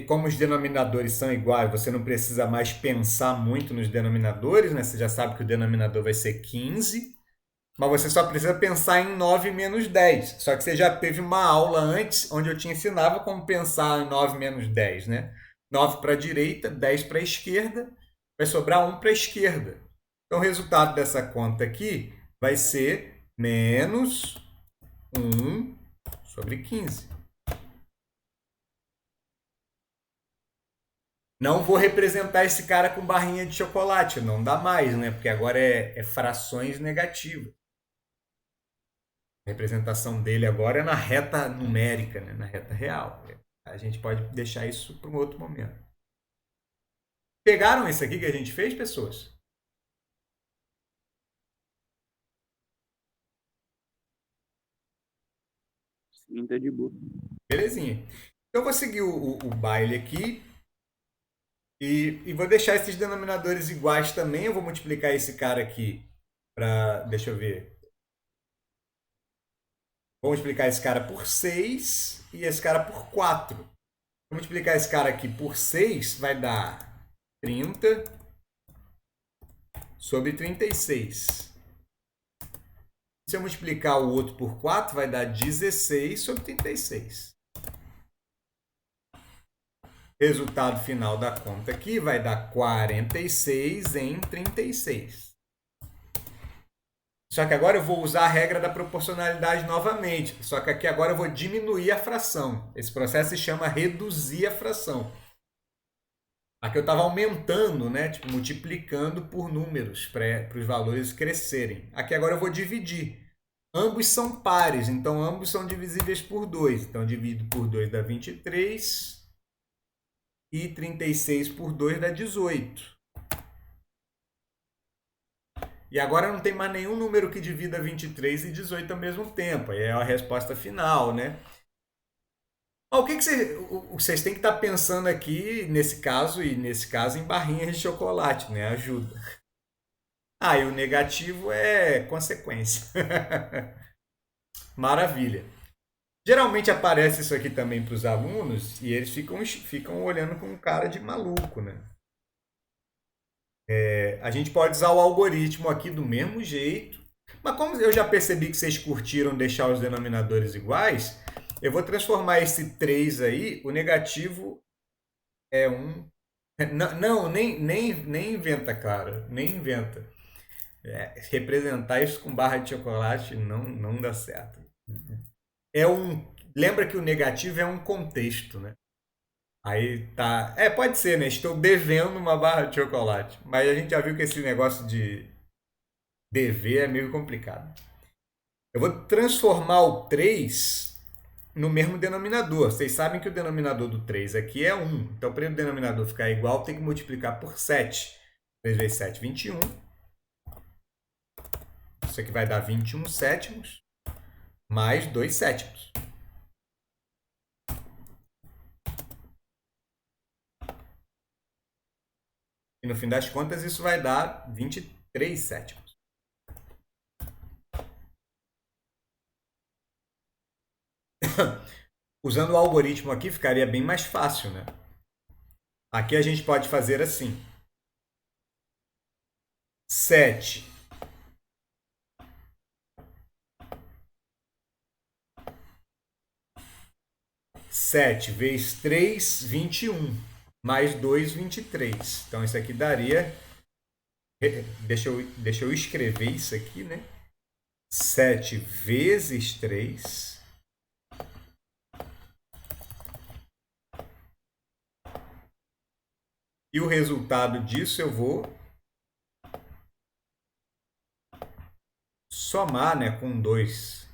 Como os denominadores são iguais, você não precisa mais pensar muito nos denominadores, né? Você já sabe que o denominador vai ser 15. Mas você só precisa pensar em 9 menos 10. Só que você já teve uma aula antes onde eu te ensinava como pensar em 9 menos 10, né? 9 para a direita, 10 para a esquerda, vai sobrar 1 para a esquerda. Então, o resultado dessa conta aqui vai ser menos 1 sobre 15. Não vou representar esse cara com barrinha de chocolate, não dá mais, né? Porque agora é frações negativas. A representação dele agora é na reta numérica, né? Na reta real. A gente pode deixar isso para um outro momento. Pegaram isso aqui que a gente fez, pessoas? Sim, tá de boa. Belezinha. Então eu vou seguir o baile aqui e vou deixar esses denominadores iguais também. Eu vou multiplicar esse cara aqui para. Deixa eu ver. Vou multiplicar esse cara por 6 e esse cara por 4. Vou multiplicar esse cara aqui por 6, vai dar 30 sobre 36. Se eu multiplicar o outro por 4, vai dar 16 sobre 36. Resultado final da conta aqui vai dar 46 em 36. Só que agora eu vou usar a regra da proporcionalidade novamente. Só que aqui agora eu vou diminuir a fração. Esse processo se chama reduzir a fração. Aqui eu estava aumentando, né? Tipo, multiplicando por números para os valores crescerem. Aqui agora eu vou dividir. Ambos são pares, então ambos são divisíveis por 2. Então, dividido por 2 dá 23 e 36 por 2 dá 18. E agora não tem mais nenhum número que divida 23 e 18 ao mesmo tempo. Aí é a resposta final, né? O que vocês têm que estar pensando aqui, nesse caso, em barrinhas de chocolate, né? Ajuda. Ah, e o negativo é consequência. Maravilha. Geralmente aparece isso aqui também para os alunos e eles ficam olhando com cara de maluco, né? A gente pode usar o algoritmo aqui do mesmo jeito, mas como eu já percebi que vocês curtiram deixar os denominadores iguais, eu vou transformar esse 3 aí, o negativo é 1. Não, nem inventa, cara, nem inventa. Representar isso com barra de chocolate não dá certo. Lembra que o negativo é um contexto, né? Aí tá. Pode ser, né? Estou devendo uma barra de chocolate. Mas a gente já viu que esse negócio de dever é meio complicado. Eu vou transformar o 3 no mesmo denominador. Vocês sabem que o denominador do 3 aqui é 1. Então, para o denominador ficar igual, tem que multiplicar por 7. 3 vezes 7, 21. Isso aqui vai dar 21 sétimos mais 2 sétimos. E no fim das contas, isso vai dar 23 sétimos. Usando o algoritmo aqui, ficaria bem mais fácil, né? Aqui a gente pode fazer assim. 7 vezes 3, 21. Mais 2, 23. Então, isso aqui daria... Deixa eu escrever isso aqui, né? 7 vezes 3. E o resultado disso eu vou somar, né, com 2.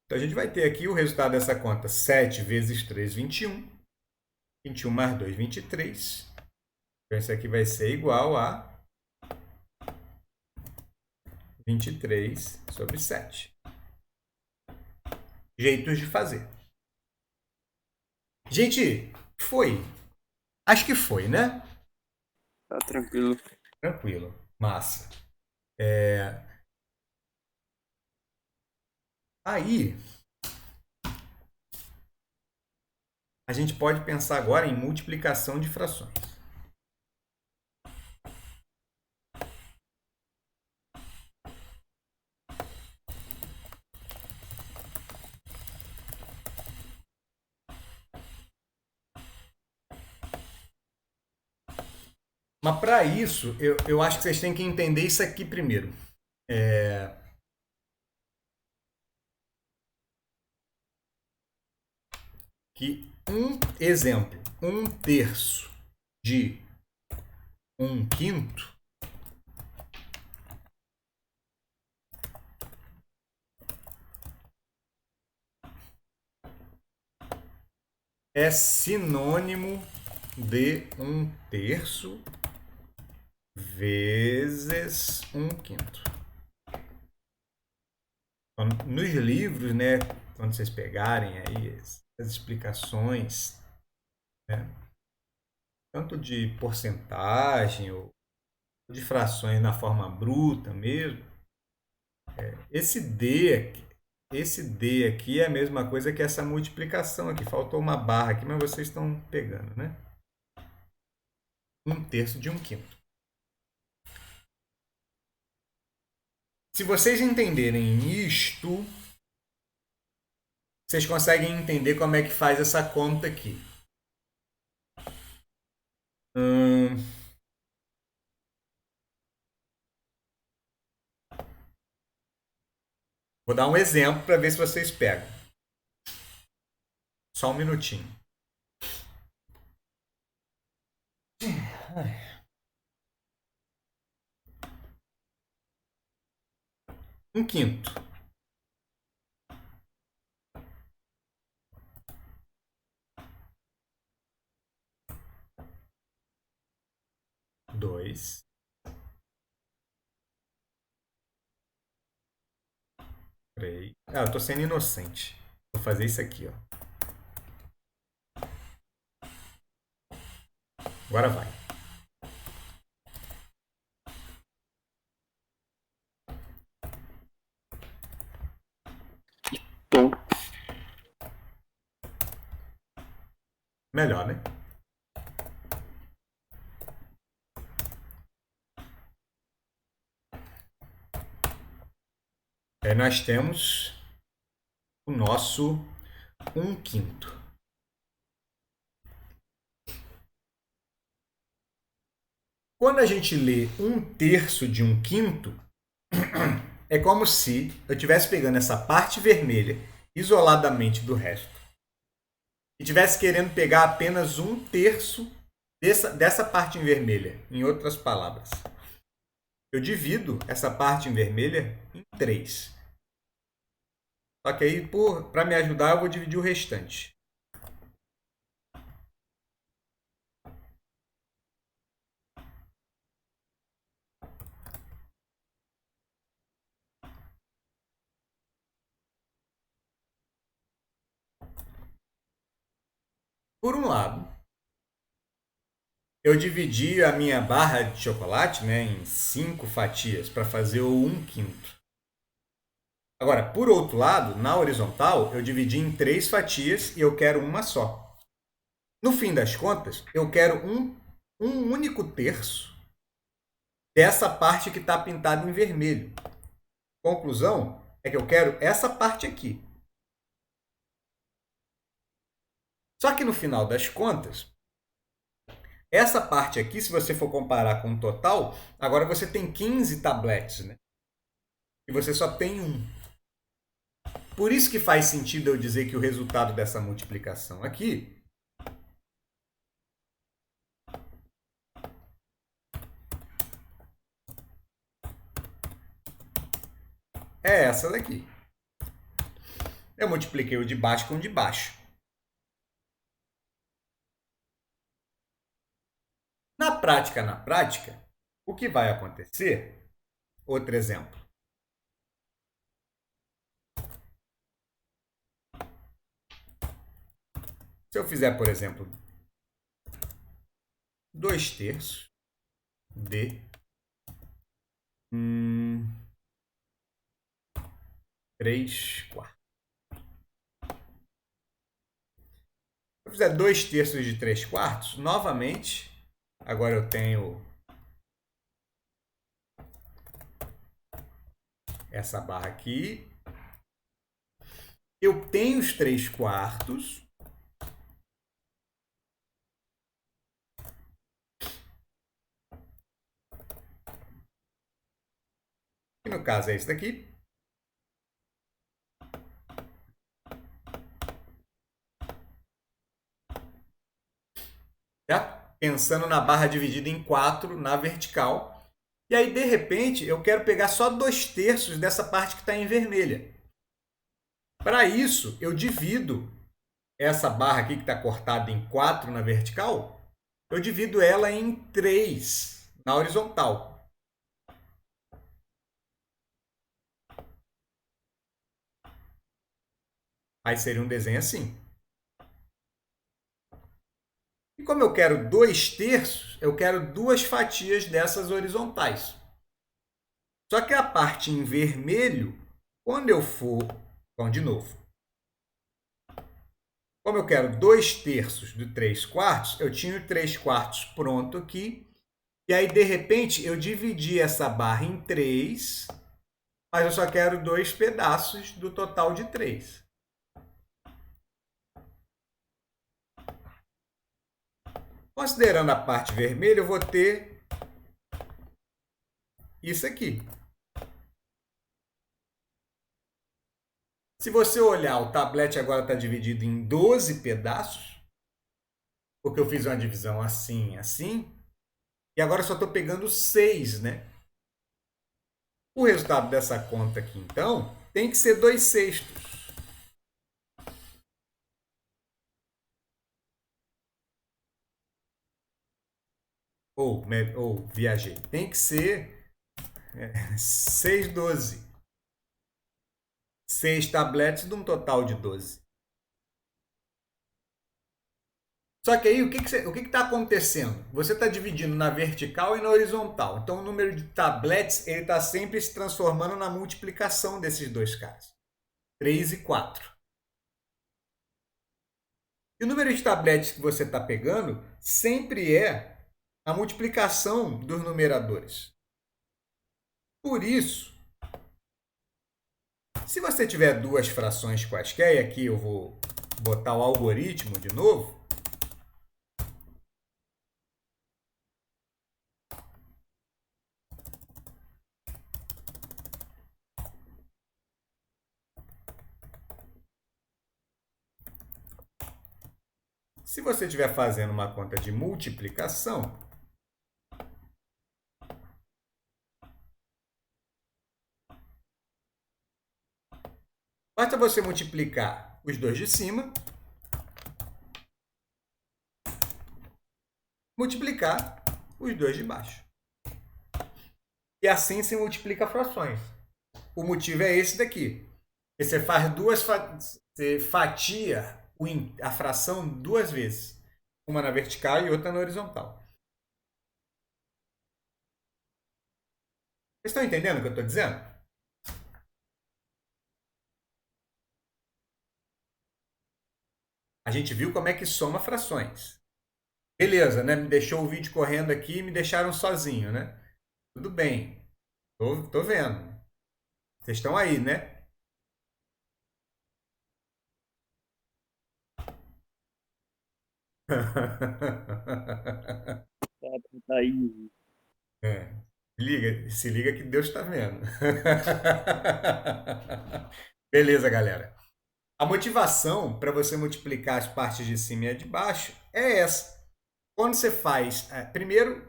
Então, a gente vai ter aqui o resultado dessa conta. 7 vezes 3, 21. 21 mais 2, 23. Então, isso aqui vai ser igual a 23 sobre 7. Jeitos de fazer. Gente, foi. Acho que foi, né? Tá tranquilo. Tranquilo. Massa. Aí, a gente pode pensar agora em multiplicação de frações. Mas para isso, eu acho que vocês têm que entender isso aqui primeiro. que exemplo, 1/3 de 1/5 é sinônimo de 1/3 vezes 1/5. Nos livros, né, quando vocês pegarem aí as explicações, né, tanto de porcentagem ou de frações na forma bruta mesmo, esse D aqui é a mesma coisa que essa multiplicação aqui. Faltou uma barra aqui, mas vocês estão pegando, né? 1/3 de 1/5. Se vocês entenderem isto, vocês conseguem entender como é que faz essa conta aqui. Vou dar um exemplo para ver se vocês pegam. Só um minutinho. 1/5. 2. 3. Ah, eu tô sendo inocente. Vou fazer isso aqui, ó. Agora vai. Tom. Melhor, né? Aí nós temos o nosso 1/5. Quando a gente lê 1/3 de 1/5, é como se eu estivesse pegando essa parte vermelha isoladamente do resto e estivesse querendo pegar apenas 1/3 dessa parte em vermelha. Em outras palavras, eu divido essa parte em vermelha em 3. Só que aí, para me ajudar, eu vou dividir o restante. Por um lado, eu dividi a minha barra de chocolate, né, em 5 fatias para fazer o 1/5. Agora, por outro lado, na horizontal, eu dividi em 3 fatias e eu quero uma só. No fim das contas, eu quero um único terço dessa parte que está pintada em vermelho. Conclusão é que eu quero essa parte aqui. Só que no final das contas, essa parte aqui, se você for comparar com o total, agora você tem 15 tabletes, né? E você só tem um. Por isso que faz sentido eu dizer que o resultado dessa multiplicação aqui é essa daqui. Eu multipliquei o de baixo com o de baixo. Na prática, o que vai acontecer? Outro exemplo. Se eu fizer, por exemplo, 2/3 de 3/4. Se eu fizer 2/3 de 3/4, novamente, agora eu tenho essa barra aqui. Eu tenho os 3/4. Que no caso é esse daqui. pensando na barra dividida em 4 na vertical. E aí, de repente, eu quero pegar só 2/3 dessa parte que está em vermelha. Para isso, eu divido essa barra aqui que está cortada em 4 na vertical, eu divido ela em 3 na horizontal. Aí seria um desenho assim. E como eu quero 2/3, eu quero 2 fatias dessas horizontais. Só que a parte em vermelho, quando eu for... Bom, de novo. Como eu quero 2/3 de 3/4, eu tinha o 3/4 pronto aqui. E aí, de repente, eu dividi essa barra em 3, mas eu só quero 2 pedaços do total de 3. Considerando a parte vermelha, eu vou ter isso aqui. Se você olhar, o tablete agora está dividido em 12 pedaços, porque eu fiz uma divisão assim, assim, e agora eu só estou pegando 6, né? O resultado dessa conta aqui, então, tem que ser 2/6. Ou viajei. Tem que ser 6/12. 6 tabletes de um total de 12. Só que aí, o que está acontecendo? Você está dividindo na vertical e na horizontal. Então, o número de tablets está sempre se transformando na multiplicação desses dois caras. 3 e 4. E o número de tablets que você está pegando sempre é a multiplicação dos numeradores. Por isso, se você tiver duas frações quaisquer, e aqui eu vou botar o algoritmo de novo, se você estiver fazendo uma conta de multiplicação, basta você multiplicar os dois de cima, multiplicar os dois de baixo. E assim se multiplica frações. O motivo é esse daqui. Você faz você fatia a fração duas vezes. Uma na vertical e outra na horizontal. Vocês estão entendendo o que eu estou dizendo? A gente viu como é que soma frações. Beleza, né? Me deixou o vídeo correndo aqui e me deixaram sozinho, né? Tudo bem. Tô vendo. Vocês estão aí, né? Tá aí. É. Se liga que Deus está vendo. Beleza, galera. A motivação para você multiplicar as partes de cima e a de baixo é essa. Quando você faz, primeiro,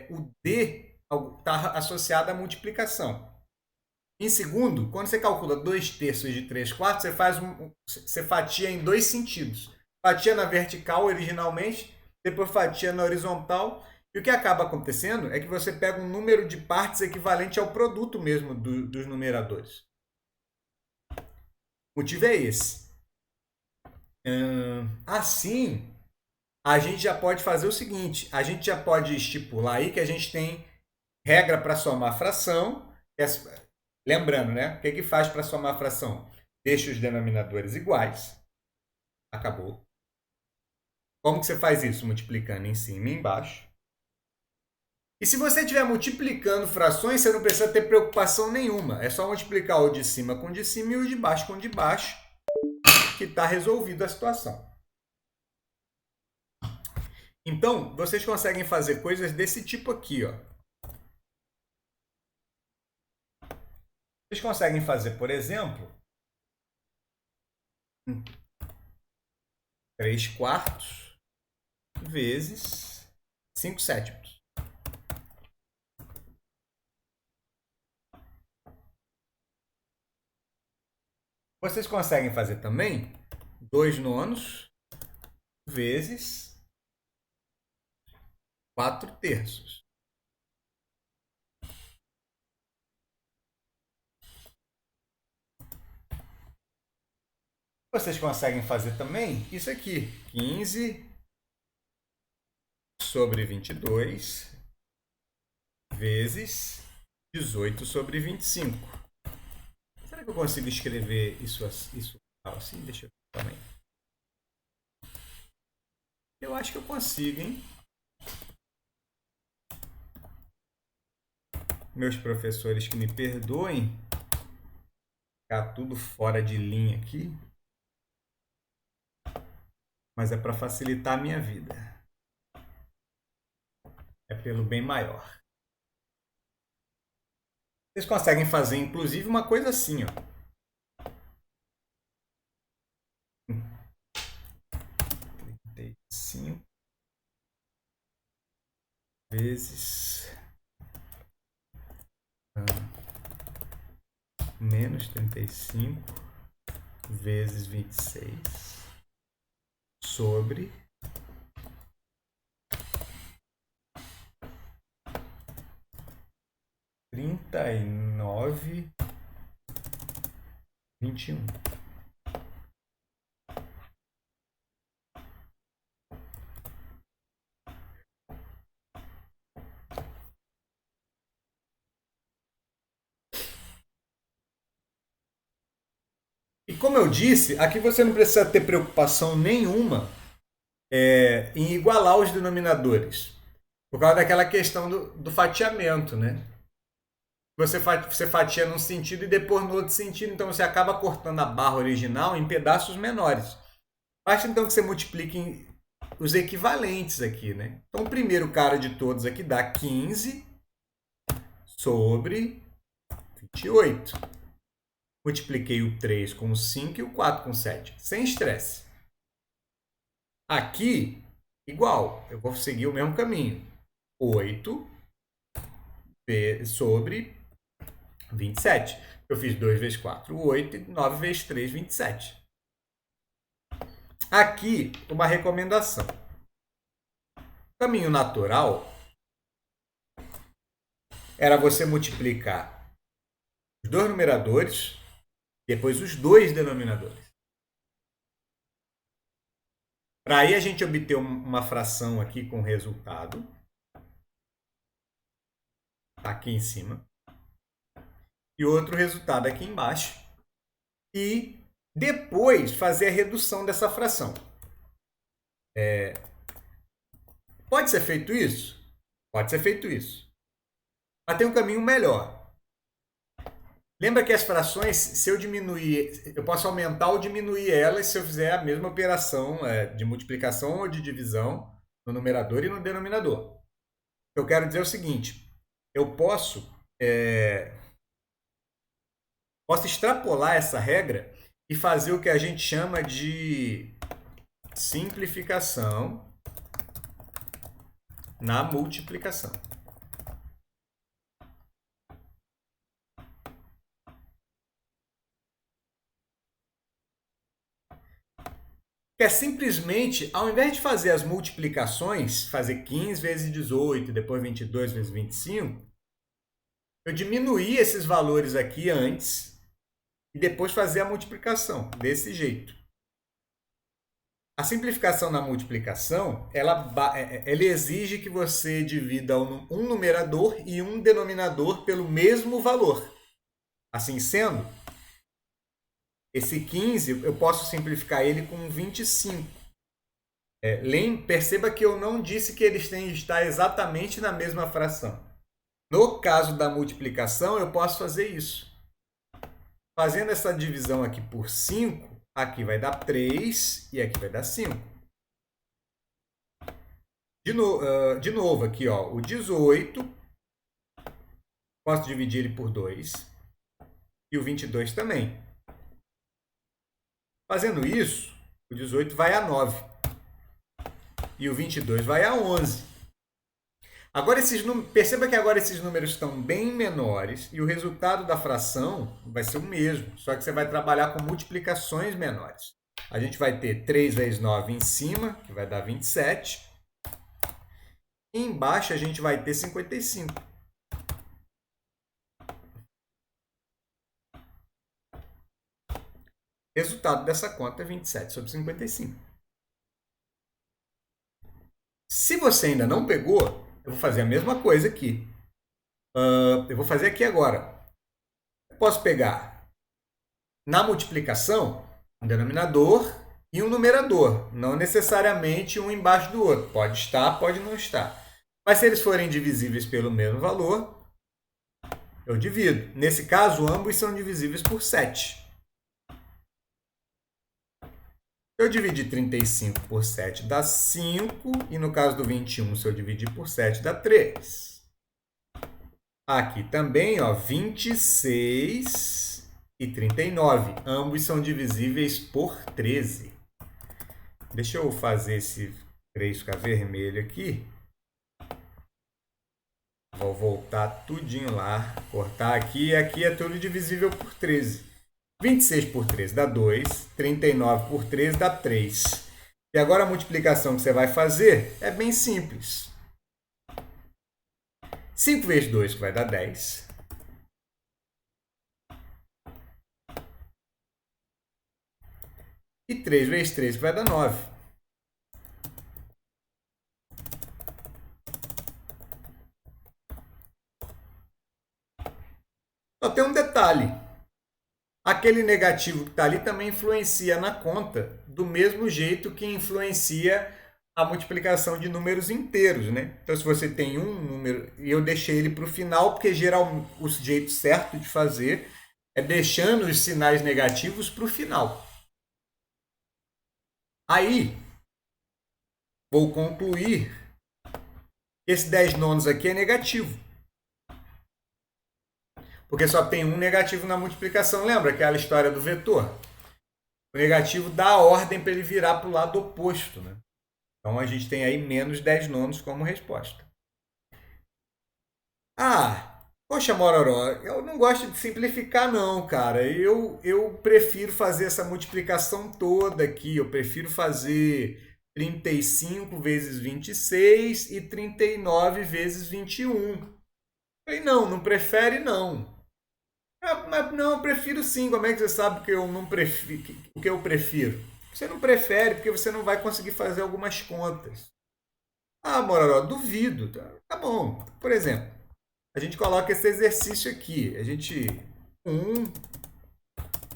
o D está associado à multiplicação. Em segundo, quando você calcula 2/3 de 3/4, você fatia em dois sentidos. Fatia na vertical originalmente, depois fatia na horizontal. E o que acaba acontecendo é que você pega um número de partes equivalente ao produto mesmo dos numeradores. O motivo é esse. Assim, a gente já pode fazer o seguinte. A gente já pode estipular aí que a gente tem regra para somar fração. Lembrando, né? O que faz para somar fração? Deixa os denominadores iguais. Acabou. Como que você faz isso? Multiplicando em cima e embaixo. E se você estiver multiplicando frações, você não precisa ter preocupação nenhuma. É só multiplicar o de cima com o de cima e o de baixo com o de baixo, que está resolvida a situação. Então, vocês conseguem fazer coisas desse tipo aqui, ó. Vocês conseguem fazer, por exemplo, 3/4 vezes 5/7. Vocês conseguem fazer também 2/9 vezes 4/3. Vocês conseguem fazer também isso aqui, 15/22 vezes 18/25. Será que eu consigo escrever isso assim? Deixa eu ver também. Eu acho que eu consigo, hein? Meus professores que me perdoem. Ficar tudo fora de linha aqui. Mas é para facilitar a minha vida. É pelo bem maior. Vocês conseguem fazer, inclusive, uma coisa assim, ó. 35 vezes menos 35 vezes 26 sobre 39/21. E como eu disse, aqui você não precisa ter preocupação nenhuma em igualar os denominadores. Por causa daquela questão do fatiamento, né? Você fatia num sentido e depois no outro sentido, então você acaba cortando a barra original em pedaços menores. Basta então que você multiplique os equivalentes aqui, né? Então o primeiro cara de todos aqui dá 15/28. Multipliquei o 3 com o 5 e o 4 com o 7. Sem estresse. Aqui, igual. Eu vou seguir o mesmo caminho. 8 sobre 27. Eu fiz 2 vezes 4, 8. E 9 vezes 3, 27. Aqui, uma recomendação. O caminho natural era você multiplicar os dois numeradores, depois os dois denominadores. Para aí a gente obter uma fração aqui com resultado. Aqui em cima. E outro resultado aqui embaixo. E depois fazer a redução dessa fração. Pode ser feito isso? Pode ser feito isso. Mas tem um caminho melhor. Lembra que as frações, se eu diminuir, eu posso aumentar ou diminuir elas se eu fizer a mesma operação de multiplicação ou de divisão no numerador e no denominador. Eu quero dizer o seguinte, eu posso extrapolar essa regra e fazer o que a gente chama de simplificação na multiplicação. Que é simplesmente, ao invés de fazer as multiplicações, fazer 15 vezes 18, depois 22 vezes 25, eu diminuí esses valores aqui antes e depois fazer a multiplicação, desse jeito. A simplificação na multiplicação, ela exige que você divida um numerador e um denominador pelo mesmo valor. Assim sendo, esse 15, eu posso simplificar ele com 25. Perceba que eu não disse que eles têm de estar exatamente na mesma fração. No caso da multiplicação, eu posso fazer isso. Fazendo essa divisão aqui por 5, aqui vai dar 3 e aqui vai dar 5. De novo, aqui, ó, o 18, posso dividir ele por 2. E o 22 também. Fazendo isso, o 18 vai a 9. E o 22 vai a 11. Agora perceba que agora esses números estão bem menores e o resultado da fração vai ser o mesmo, só que você vai trabalhar com multiplicações menores. A gente vai ter 3 vezes 9 em cima, que vai dar 27. E embaixo a gente vai ter 55. Resultado dessa conta é 27 sobre 55. Se você ainda não pegou, eu vou fazer a mesma coisa aqui. Eu vou fazer aqui agora. Eu posso pegar na multiplicação um denominador e um numerador. Não necessariamente um embaixo do outro. Pode estar, pode não estar. Mas se eles forem divisíveis pelo mesmo valor, eu divido. Nesse caso, ambos são divisíveis por 7. Se eu dividir 35 por 7 dá 5. E no caso do 21, se eu dividir por 7 dá 3. Aqui também, ó, 26 e 39. Ambos são divisíveis por 13. Deixa eu fazer esse 3 ficar vermelho aqui. Vou voltar tudinho lá, cortar aqui. E aqui é tudo divisível por 13. 26 por 13 dá 2. 39 por 13 dá 3. E agora a multiplicação que você vai fazer é bem simples. 5 vezes 2 que vai dar 10. E 3 vezes 3 que vai dar 9. Só tem um detalhe. Aquele negativo que está ali também influencia na conta, do mesmo jeito que influencia a multiplicação de números inteiros, né? Então, se você tem um número, e eu deixei ele para o final, porque geralmente o jeito certo de fazer é deixando os sinais negativos para o final. Aí, vou concluir que esse 10 nonos aqui é negativo. Porque só tem um negativo na multiplicação. Lembra aquela história do vetor? O negativo dá a ordem para ele virar para o lado oposto, né? Então, a gente tem aí menos 10 nonos como resposta. Poxa, Mororó, eu não gosto de simplificar não, cara. Eu prefiro fazer essa multiplicação toda aqui. Eu prefiro fazer 35 vezes 26 e 39 vezes 21. Falei, não prefere não. Mas não, eu prefiro sim. Como é que você sabe que eu não prefiro, o que eu prefiro? Você não prefere porque você não vai conseguir fazer algumas contas. Mororó, duvido. Tá bom. Por exemplo, a gente coloca esse exercício aqui. A gente...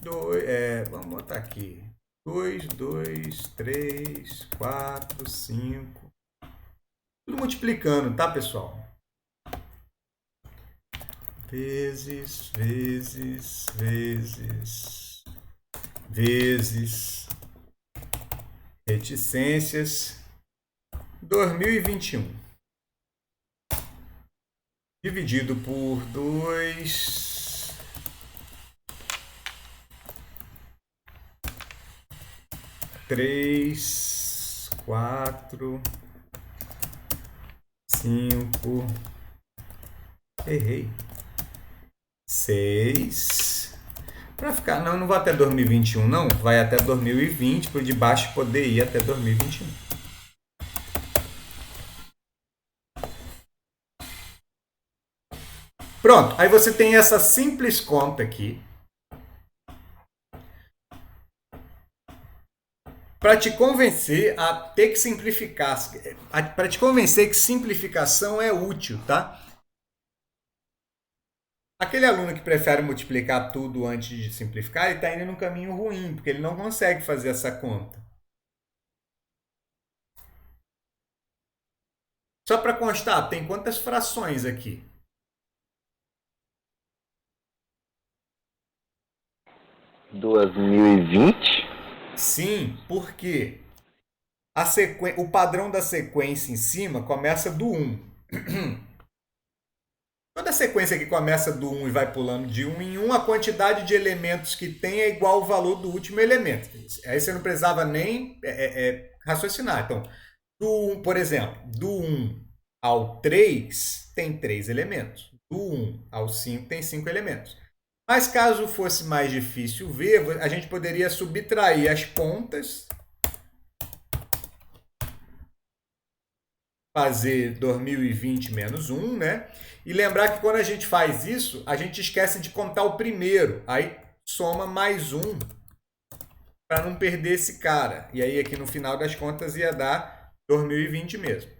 2... vamos botar aqui. 2, 2, 3, 4, 5. Tudo multiplicando, tá, pessoal? Vezes, reticências, 2021, dividido por 2, 3, 4, 5, errei. 6. Para ficar, não vou até 2021, não. Vai até 2020, para o de baixo poder ir até 2021. Pronto, aí você tem essa simples conta aqui. Para te convencer a ter que simplificar, para te convencer que simplificação é útil, tá? Aquele aluno que prefere multiplicar tudo antes de simplificar, ele está indo num caminho ruim, porque ele não consegue fazer essa conta. Só para constar, tem quantas frações aqui? (2020) Sim, porque o padrão da sequência em cima começa do 1. Toda sequência que começa do 1 e vai pulando de 1 em 1, a quantidade de elementos que tem é igual ao valor do último elemento. Aí você não precisava nem raciocinar. Então, por exemplo, do 1 ao 3 tem 3 elementos. Do 1 ao 5 tem 5 elementos. Mas caso fosse mais difícil ver, a gente poderia subtrair as pontas, fazer 2020 menos 1, né? E lembrar que quando a gente faz isso, a gente esquece de contar o primeiro. Aí soma mais 1 para não perder esse cara. E aí aqui no final das contas ia dar 2020 mesmo.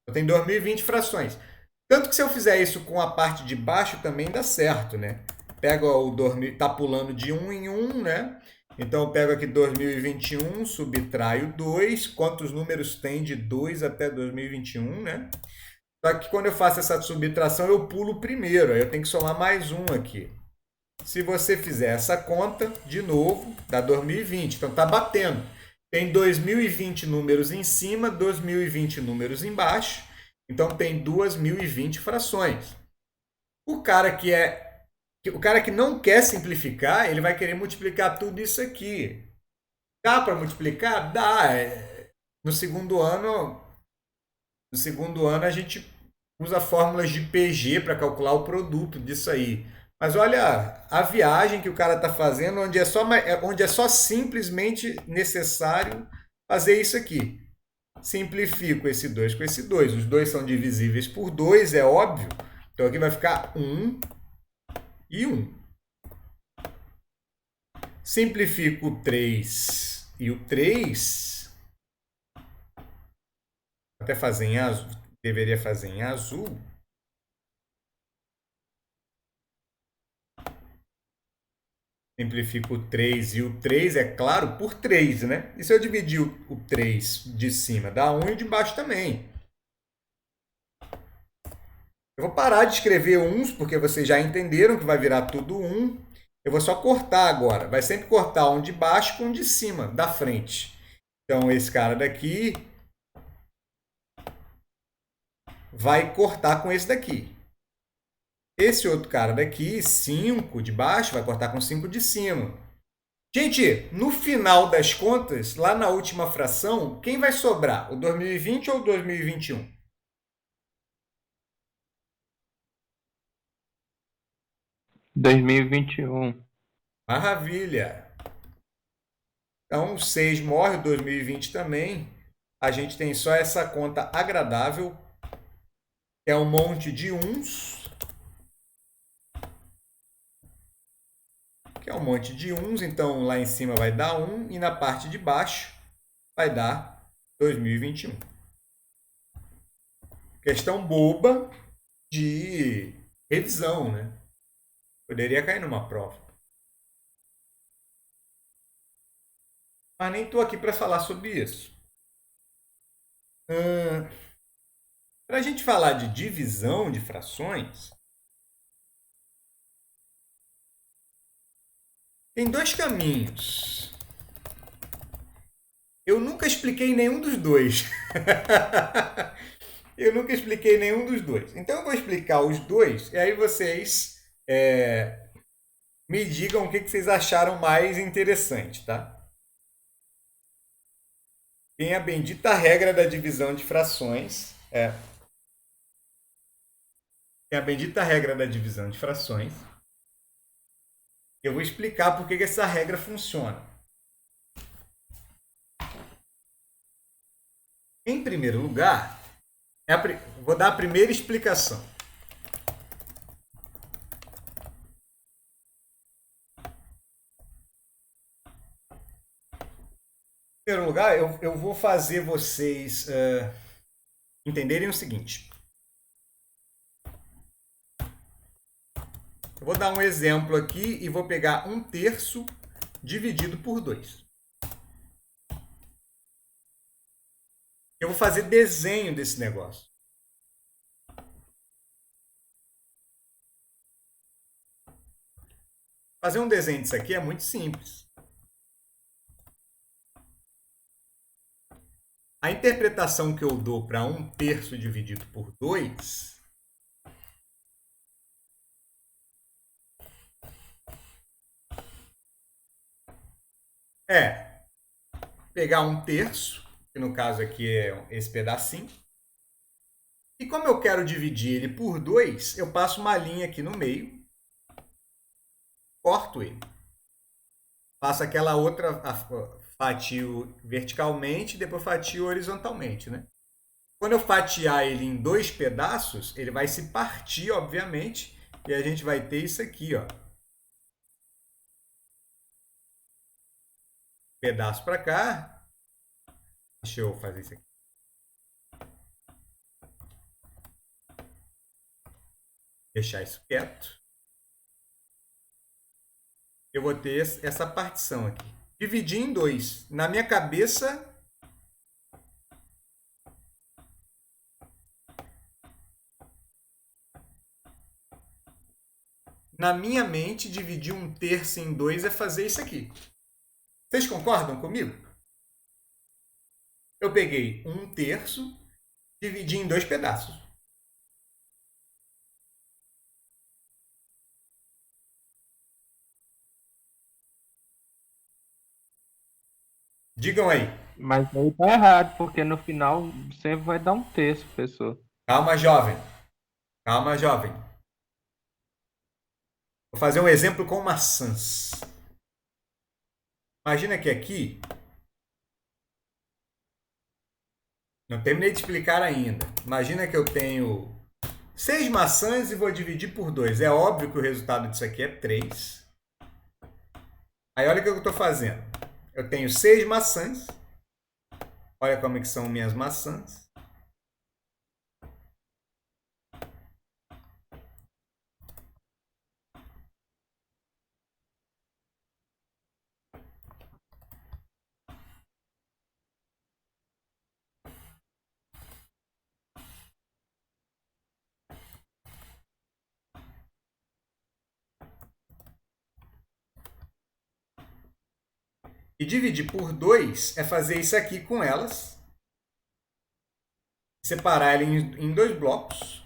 Eu tenho 2020 frações. Tanto que se eu fizer isso com a parte de baixo também dá certo, né? Pega o 2000, tá pulando de 1 em 1, né? Então eu pego aqui 2021, subtraio 2. Quantos números tem de 2 até 2021, né? Só que quando eu faço essa subtração, eu pulo o primeiro. Aí eu tenho que somar mais 1 aqui. Se você fizer essa conta, de novo, dá 2020. Então tá batendo. Tem 2020 números em cima, 2020 números embaixo. Então tem 2020 frações. O cara que não quer simplificar, ele vai querer multiplicar tudo isso aqui. Dá para multiplicar? Dá. No segundo ano a gente usa fórmulas de PG para calcular o produto disso aí. Mas olha a viagem que o cara está fazendo, onde é só simplesmente necessário fazer isso aqui. Simplifico esse 2 com esse 2. Os dois são divisíveis por 2, é óbvio. Então aqui vai ficar 1 e 1. Simplifico o 3 e o 3. Até fazer em azul. Deveria fazer em azul. Simplifico o 3 e o 3, é claro, por 3, né? E se eu dividir o 3 de cima, dá 1 e de baixo também. Eu vou parar de escrever uns, porque vocês já entenderam que vai virar tudo 1. Eu vou só cortar agora. Vai sempre cortar um de baixo com um de cima, da frente. Então, esse cara daqui vai cortar com esse daqui. Esse outro cara daqui, 5 de baixo, vai cortar com 5 de cima. Gente, no final das contas, lá na última fração, quem vai sobrar? O 2020 ou o 2021? 2021. Maravilha! Então, o 6 morre, o 2020 também. A gente tem só essa conta agradável, que é um monte de uns. Que é um monte de uns, então lá em cima vai dar 1 e na parte de baixo vai dar 2021. Questão boba de revisão, né? Poderia cair numa prova. Mas nem estou aqui para falar sobre isso. Para a gente falar de divisão de frações, tem dois caminhos. Eu nunca expliquei nenhum dos dois. Eu nunca expliquei nenhum dos dois. Então eu vou explicar os dois e aí vocês me digam o que vocês acharam mais interessante, tá? Tem a bendita regra da divisão de frações. Tem a bendita regra da divisão de frações. Eu vou explicar por que essa regra funciona. Em primeiro lugar, vou dar a primeira explicação. Em primeiro lugar, eu vou fazer vocês entenderem o seguinte. Eu vou dar um exemplo aqui e vou pegar 1/3 dividido por 2. Eu vou fazer desenho desse negócio. Fazer um desenho disso aqui é muito simples. A interpretação que eu dou para 1/3 dividido por 2 é pegar 1/3, que no caso aqui é esse pedacinho, E como eu quero dividir ele por 2, eu passo uma linha aqui no meio, corto ele. Faço aquela outra fatio verticalmente, depois fatio horizontalmente, né? Quando eu fatiar ele em 2 pedaços, ele vai se partir, obviamente, e a gente vai ter isso aqui, ó. Pedaço para cá. Deixa eu fazer isso aqui. Deixar isso quieto. Eu vou ter essa partição aqui. Dividir em 2. Na minha cabeça, na minha mente, dividir 1/3 em 2 é fazer isso aqui. Vocês concordam comigo? Eu peguei 1/3, dividi em 2 pedaços. Digam aí. Mas aí tá errado, porque no final sempre vai dar 1/3, professor. Calma, jovem. Calma, jovem. Vou fazer um exemplo com maçãs. Imagina que aqui... Não terminei de explicar ainda. Imagina que eu tenho 6 maçãs e vou dividir por 2. É óbvio que o resultado disso aqui é 3. Aí olha o que eu estou fazendo. Eu tenho 6 maçãs. Olha como é que são minhas maçãs. E dividir por 2 é fazer isso aqui com elas. Separar ela em 2 blocos.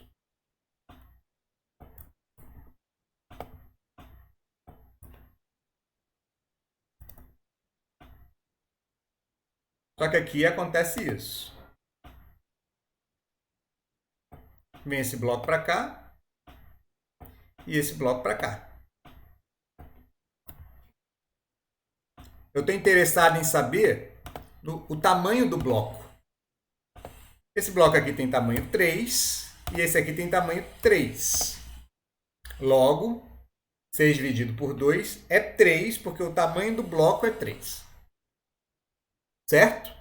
Só que aqui acontece isso. Vem esse bloco para cá. E esse bloco para cá. Eu estou interessado em saber o tamanho do bloco. Esse bloco aqui tem tamanho 3 e esse aqui tem tamanho 3. Logo, 6 dividido por 2 é 3, porque o tamanho do bloco é 3. Certo?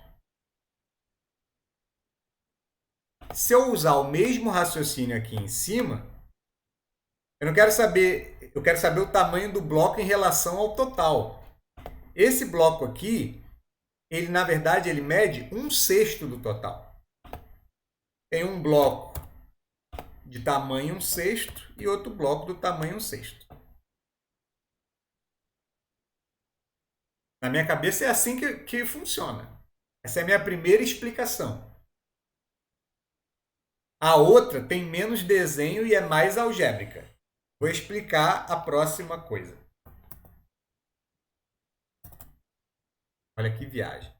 Se eu usar o mesmo raciocínio aqui em cima, eu não quero saber, eu quero saber o tamanho do bloco em relação ao total. Esse bloco aqui, ele na verdade ele mede 1/6 do total. Tem um bloco de tamanho 1/6 e outro bloco do tamanho 1/6. Na minha cabeça é assim que funciona. Essa é a minha primeira explicação. A outra tem menos desenho e é mais algébrica. Vou explicar a próxima coisa. Olha que viagem.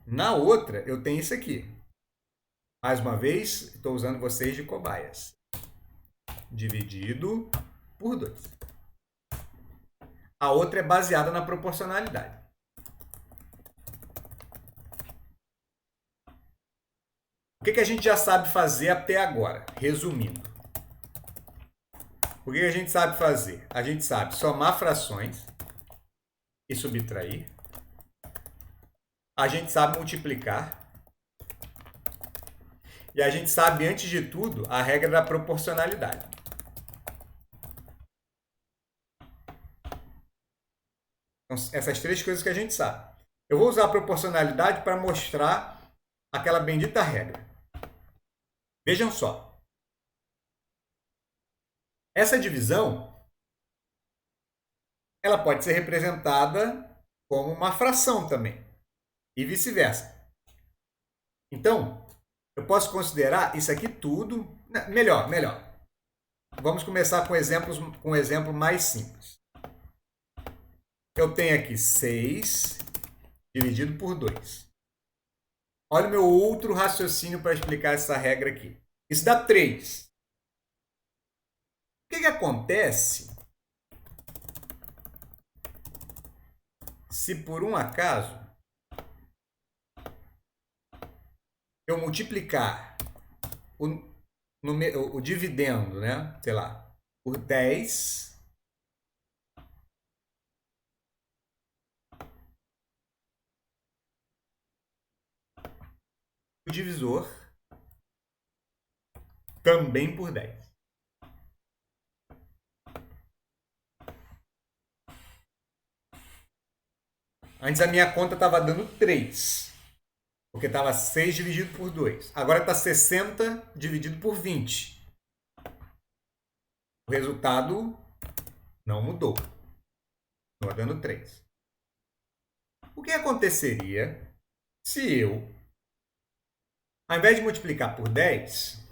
Na outra, eu tenho isso aqui. Mais uma vez, estou usando vocês de cobaias. Dividido por 2. A outra é baseada na proporcionalidade. O que a gente já sabe fazer até agora? Resumindo. O que a gente sabe fazer? A gente sabe somar frações e subtrair. A gente sabe multiplicar. E a gente sabe, antes de tudo, a regra da proporcionalidade. Então, essas 3 coisas que a gente sabe. Eu vou usar a proporcionalidade para mostrar aquela bendita regra. Vejam só. Essa divisão, ela pode ser representada como uma fração também. E vice-versa. Então, eu posso considerar isso aqui tudo... Melhor. Vamos começar com um exemplo mais simples. Eu tenho aqui 6 dividido por 2. Olha o meu outro raciocínio para explicar essa regra aqui. Isso dá 3. O que acontece se por um acaso eu multiplicar o dividendo, né? Sei lá, por 10 o divisor também por 10. Antes a minha conta estava dando 3, porque estava 6 dividido por 2. Agora está 60 dividido por 20. O resultado não mudou. Continua dando 3. O que aconteceria se eu, ao invés de multiplicar por 10,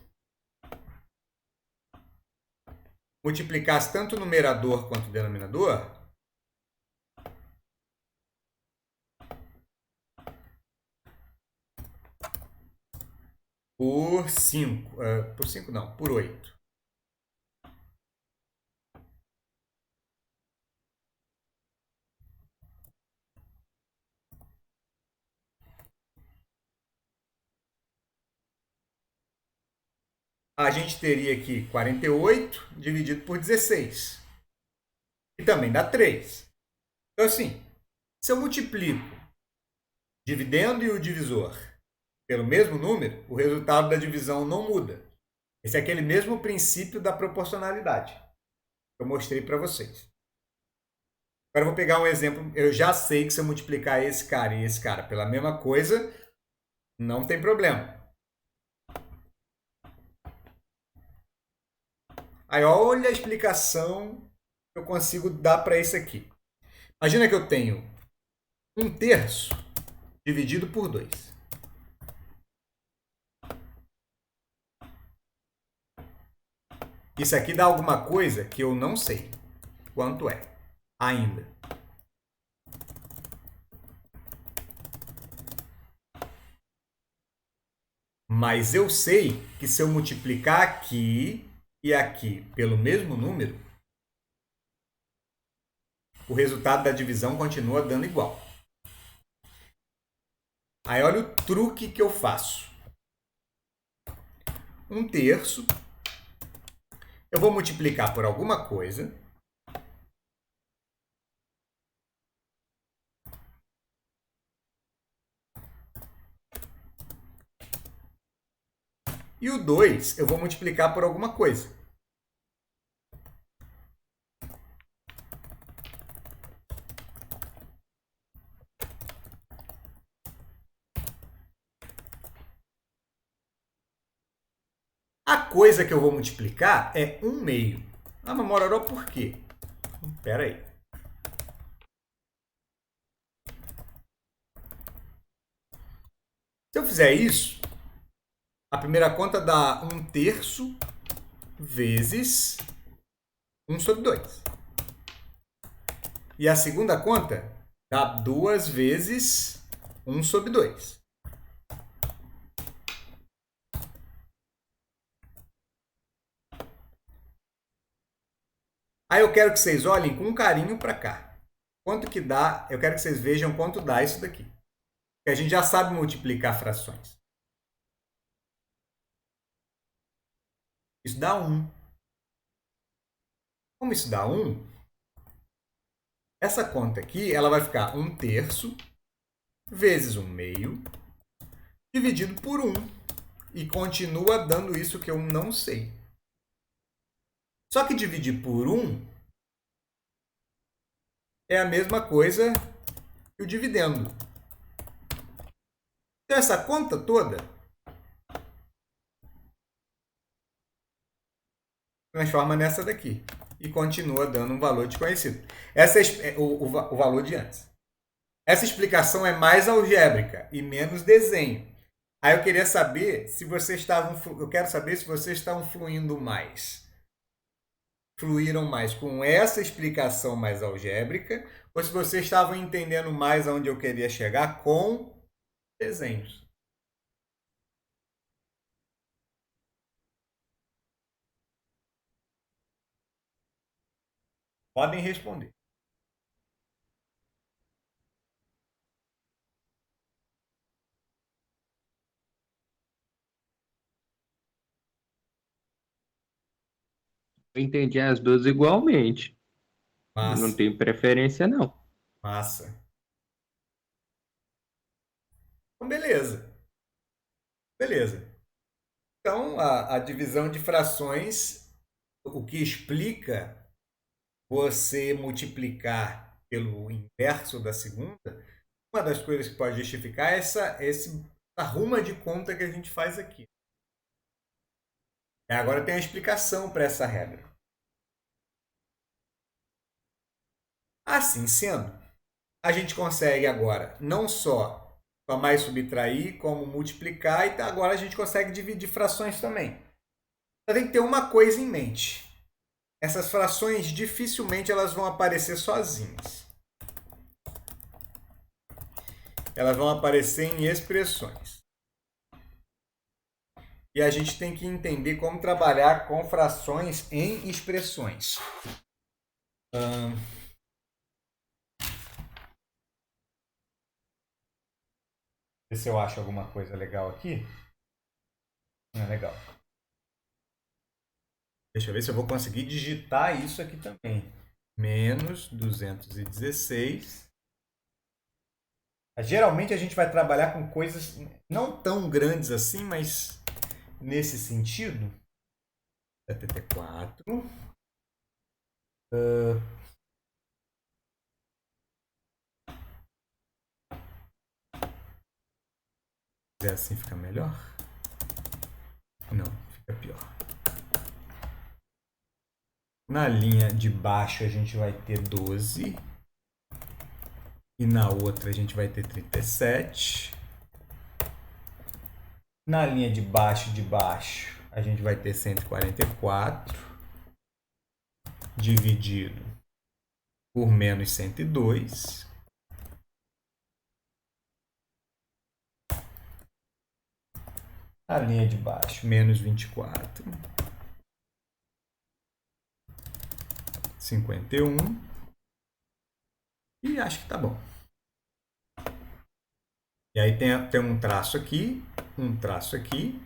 multiplicasse tanto o numerador quanto o denominador por 5. Por 5 não, por 8. A gente teria aqui 48 dividido por 16. E também dá 3. Então, assim, se eu multiplico dividendo e o divisor pelo mesmo número, o resultado da divisão não muda. Esse é aquele mesmo princípio da proporcionalidade que eu mostrei para vocês. Agora eu vou pegar um exemplo. Eu já sei que se eu multiplicar esse cara e esse cara pela mesma coisa, não tem problema. Aí olha a explicação que eu consigo dar para isso aqui. Imagina que eu tenho 1/3 dividido por 2. Isso aqui dá alguma coisa que eu não sei quanto é ainda. Mas eu sei que se eu multiplicar aqui e aqui pelo mesmo número, o resultado da divisão continua dando igual. Aí olha o truque que eu faço. 1/3 eu vou multiplicar por alguma coisa. E o 2 eu vou multiplicar por alguma coisa. A coisa que eu vou multiplicar é 1/2. Ah, mas Mororó, por quê? Espera aí. Se eu fizer isso, a primeira conta dá 1/3 vezes 1/2. E a segunda conta dá 2 vezes 1/2. Aí eu quero que vocês olhem com carinho para cá. Quanto que dá? Eu quero que vocês vejam quanto dá isso daqui. Porque a gente já sabe multiplicar frações. Isso dá 1. Como isso dá 1, essa conta aqui ela vai ficar 1/3 vezes 1/2 dividido por 1. E continua dando isso que eu não sei. Só que dividir por 1 é a mesma coisa que o dividendo. Então, essa conta toda transforma nessa daqui. E continua dando um valor desconhecido. Essa é o valor de antes. Essa explicação é mais algébrica e menos desenho. Aí eu queria saber se vocês estavam fluindo mais. Fluíram mais com essa explicação mais algébrica ou se vocês estavam entendendo mais aonde eu queria chegar com desenhos. Podem responder. Eu entendi as duas igualmente. Não Massa, tenho preferência, não. massa. Então, beleza. Beleza. Então, a divisão de frações, o que explica você multiplicar pelo inverso da segunda, uma das coisas que pode justificar é essa arruma de conta que a gente faz aqui. Agora tem a explicação para essa regra. Assim sendo, a gente consegue agora não só somar e subtrair, como multiplicar, e agora a gente consegue dividir frações também. Só tem que ter uma coisa em mente. Essas frações dificilmente elas vão aparecer sozinhas. Elas vão aparecer em expressões. E a gente tem que entender como trabalhar com frações em expressões. Ver se eu acho alguma coisa legal aqui. Não é legal. Deixa eu ver se eu vou conseguir digitar isso aqui também. Menos 216. Geralmente a gente vai trabalhar com coisas não tão grandes assim, mas nesse sentido. 74. Se assim fica melhor? Não, fica pior. Na linha de baixo a gente vai ter 12. E na outra a gente vai ter 37. Na linha de baixo a gente vai ter 144. Dividido por menos 102. A linha de baixo, menos 24. 51. E acho que tá bom. E aí tem um traço aqui, um traço aqui,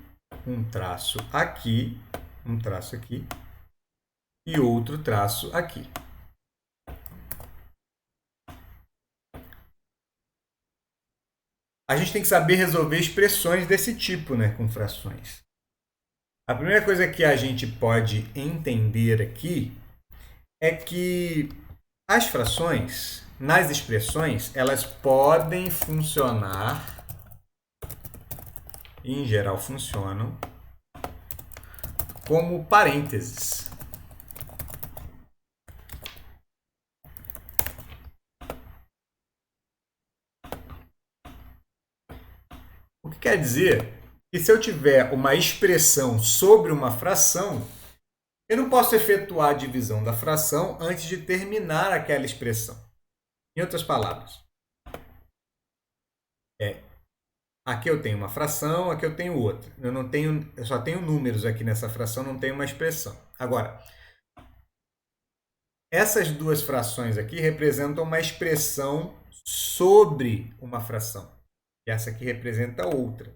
um traço aqui, um traço aqui e outro traço aqui. A gente tem que saber resolver expressões desse tipo, né, com frações. A primeira coisa que a gente pode entender aqui é que as frações, nas expressões, elas podem funcionar, e em geral funcionam, como parênteses. O que quer dizer que se eu tiver uma expressão sobre uma fração, eu não posso efetuar a divisão da fração antes de terminar aquela expressão. Em outras palavras, aqui eu tenho uma fração, aqui eu tenho outra. Eu só tenho números aqui nessa fração, não tenho uma expressão. Agora, essas duas frações aqui representam uma expressão sobre uma fração. E essa aqui representa outra.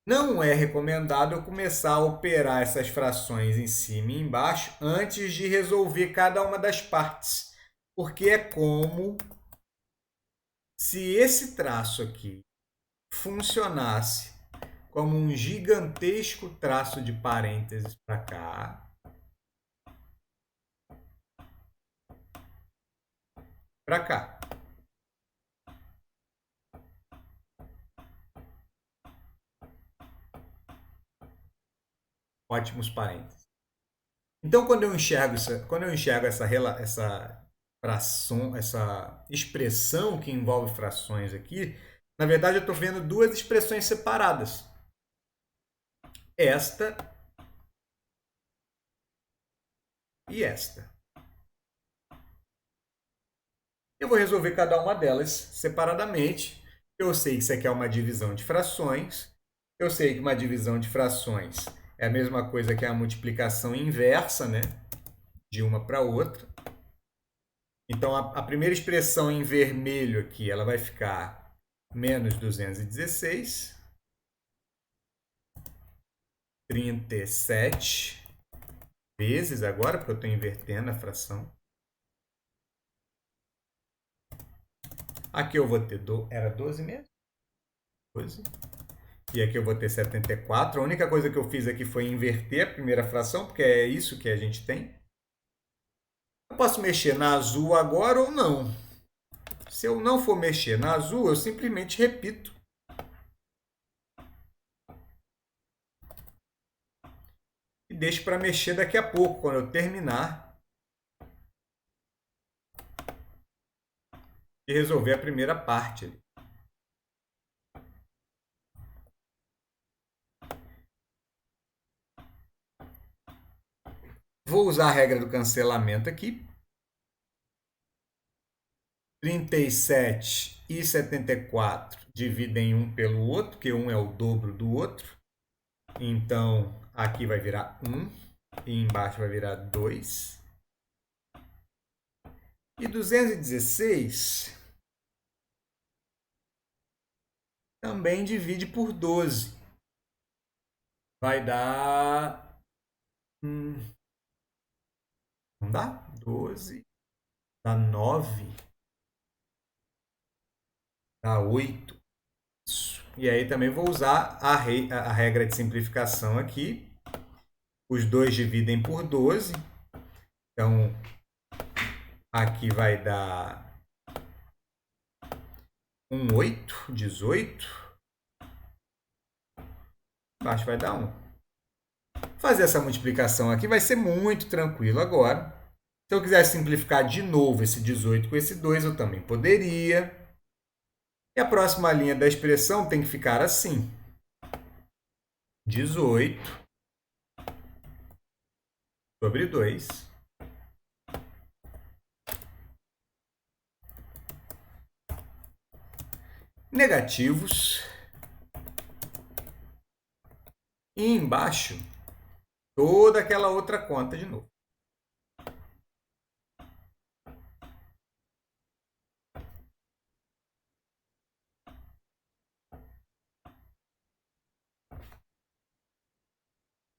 Não é recomendado eu começar a operar essas frações em cima e embaixo antes de resolver cada uma das partes. Porque é como se esse traço aqui funcionasse como um gigantesco traço de parênteses para cá, para cá. Ótimos parênteses. Então, quando eu enxergo essa fração, essa expressão que envolve frações aqui, na verdade eu estou vendo duas expressões separadas. Esta e esta. Eu vou resolver cada uma delas separadamente. Eu sei que isso aqui é uma divisão de frações. Eu sei que uma divisão de frações é a mesma coisa que a multiplicação inversa, né? de uma para outra. Então, a primeira expressão em vermelho aqui, ela vai ficar menos 216. 37 vezes agora, porque eu estou invertendo a fração. Aqui eu vou ter, era 12 mesmo? 12. E aqui eu vou ter 74. A única coisa que eu fiz aqui foi inverter a primeira fração, porque é isso que a gente tem. Eu posso mexer na azul agora ou não. Se eu não for mexer na azul, eu simplesmente repito. E deixo para mexer daqui a pouco, quando eu terminar de resolver a primeira parte. Vou usar a regra do cancelamento aqui. 37 e 74 dividem um pelo outro, porque um é o dobro do outro. Então, aqui vai virar 1 e embaixo vai virar 2. E 216 também divide por 12. Vai dar... não dá? 12 dá 9. Dá 8. E aí também vou usar a regra de simplificação aqui. Os dois dividem por 12. Então, aqui vai dar 8, 18. Embaixo vai dar 1. Fazer essa multiplicação aqui vai ser muito tranquilo agora. Se eu quiser simplificar de novo esse 18 com esse 2, eu também poderia. E a próxima linha da expressão tem que ficar assim. 18 sobre 2. Negativos. E embaixo, toda aquela outra conta de novo.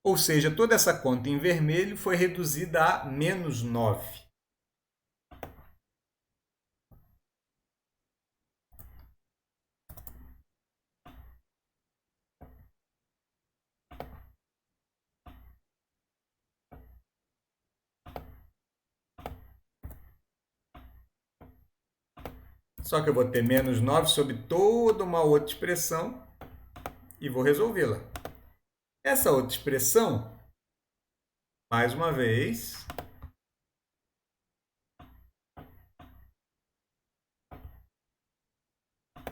Ou seja, toda essa conta em vermelho foi reduzida a menos 9. Só que eu vou ter menos 9 sobre toda uma outra expressão e vou resolvê-la. Essa outra expressão, mais uma vez,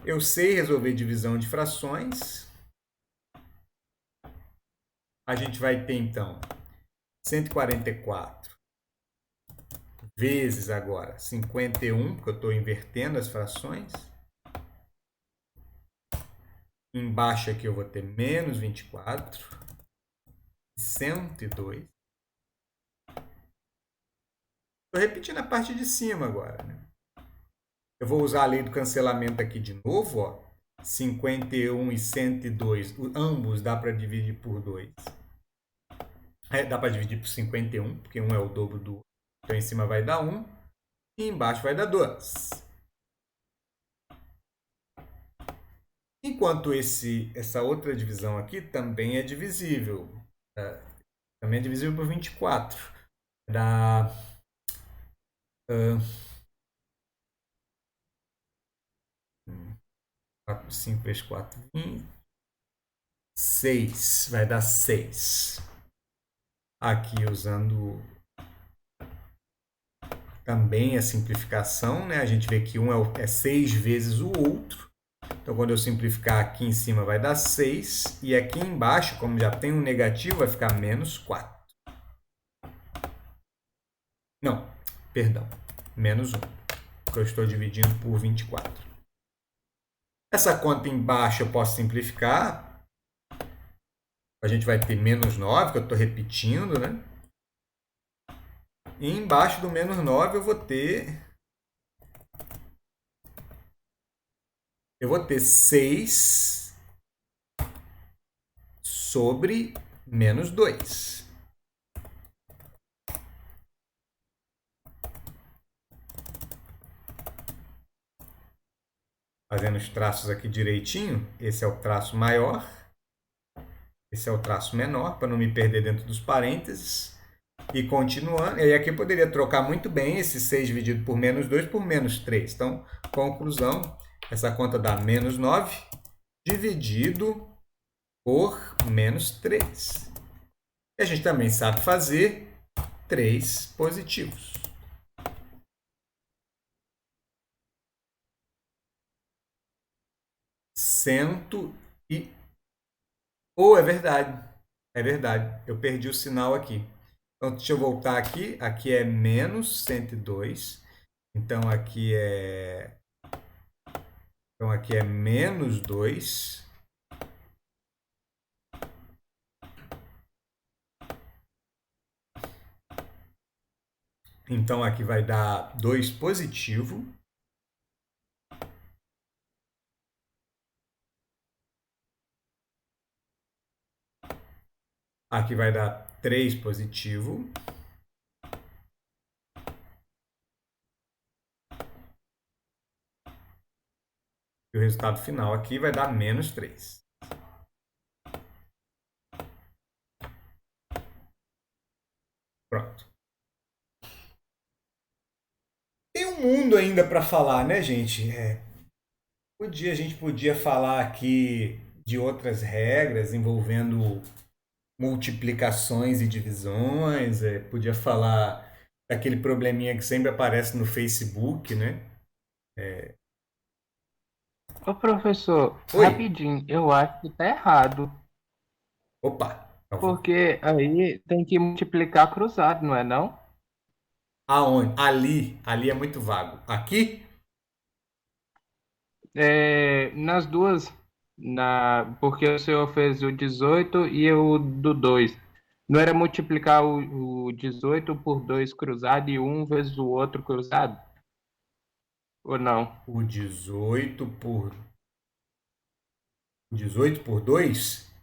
eu sei resolver divisão de frações. A gente vai ter, então, 144 vezes agora 51, porque eu estou invertendo as frações. Embaixo aqui eu vou ter menos 24, 102. Estou repetindo a parte de cima agora, né? Eu vou usar a lei do cancelamento aqui de novo, ó. 51 e 102, ambos dá para dividir por 2. Dá para dividir por 51, porque um é o dobro do outro. Então, em cima vai dar 1 e embaixo vai dar 2. Enquanto essa outra divisão aqui também é divisível. Também é divisível por 24. Dá... 5 vezes 4, 20. 6. Vai dar 6. Aqui usando também a simplificação, né? A gente vê que um é 6 vezes o outro. Então, quando eu simplificar aqui em cima, vai dar 6. E aqui embaixo, como já tem um negativo, vai ficar menos 4. Não, perdão. Menos 1. Porque eu estou dividindo por 24. Essa conta embaixo eu posso simplificar. A gente vai ter menos 9, que eu estou repetindo, né? E embaixo do menos 9 eu vou ter 6 sobre menos 2. Fazendo os traços aqui direitinho, esse é o traço maior, esse é o traço menor, para não me perder dentro dos parênteses. E continuando, e aí aqui eu poderia trocar muito bem esse 6 dividido por menos 2 por menos 3. Então, conclusão, essa conta dá menos 9 dividido por menos 3. E a gente também sabe fazer 3 positivos. Oh, é verdade. É verdade. Eu perdi o sinal aqui. Então, deixa eu voltar aqui. Aqui é menos 102. Então, aqui é menos 2. Então, aqui vai dar 2 positivo. Aqui vai dar 3 positivo. E o resultado final aqui vai dar menos 3. Pronto. Tem um mundo ainda para falar, né, gente? A gente podia falar aqui de outras regras envolvendo multiplicações e divisões. Podia falar daquele probleminha que sempre aparece no Facebook, né? Ô, professor, Oi. rapidinho, eu acho que tá errado. Opa. Porque aí tem que multiplicar cruzado, não é não? Aonde? Ali é muito vago. Aqui? Nas duas, porque o senhor fez o 18 e o do 2. Não era multiplicar o 18 por 2 cruzado e um vezes o outro cruzado? Ou não? O 18 por 2?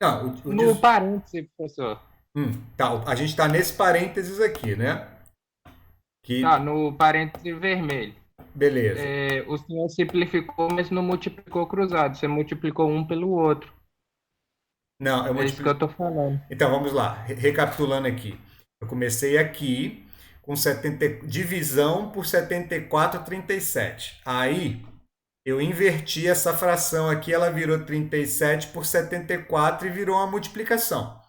Não, No parêntese, professor. Tá, a gente está nesse parênteses aqui, né? Tá, no parêntese vermelho. Beleza. O senhor simplificou, mas não multiplicou cruzado. Você multiplicou um pelo outro. Não, eu É isso que eu tô falando. Então, vamos lá. Recapitulando aqui. Eu comecei aqui com divisão por 74,37. Aí, eu inverti essa fração aqui, ela virou 37 por 74 e virou uma multiplicação.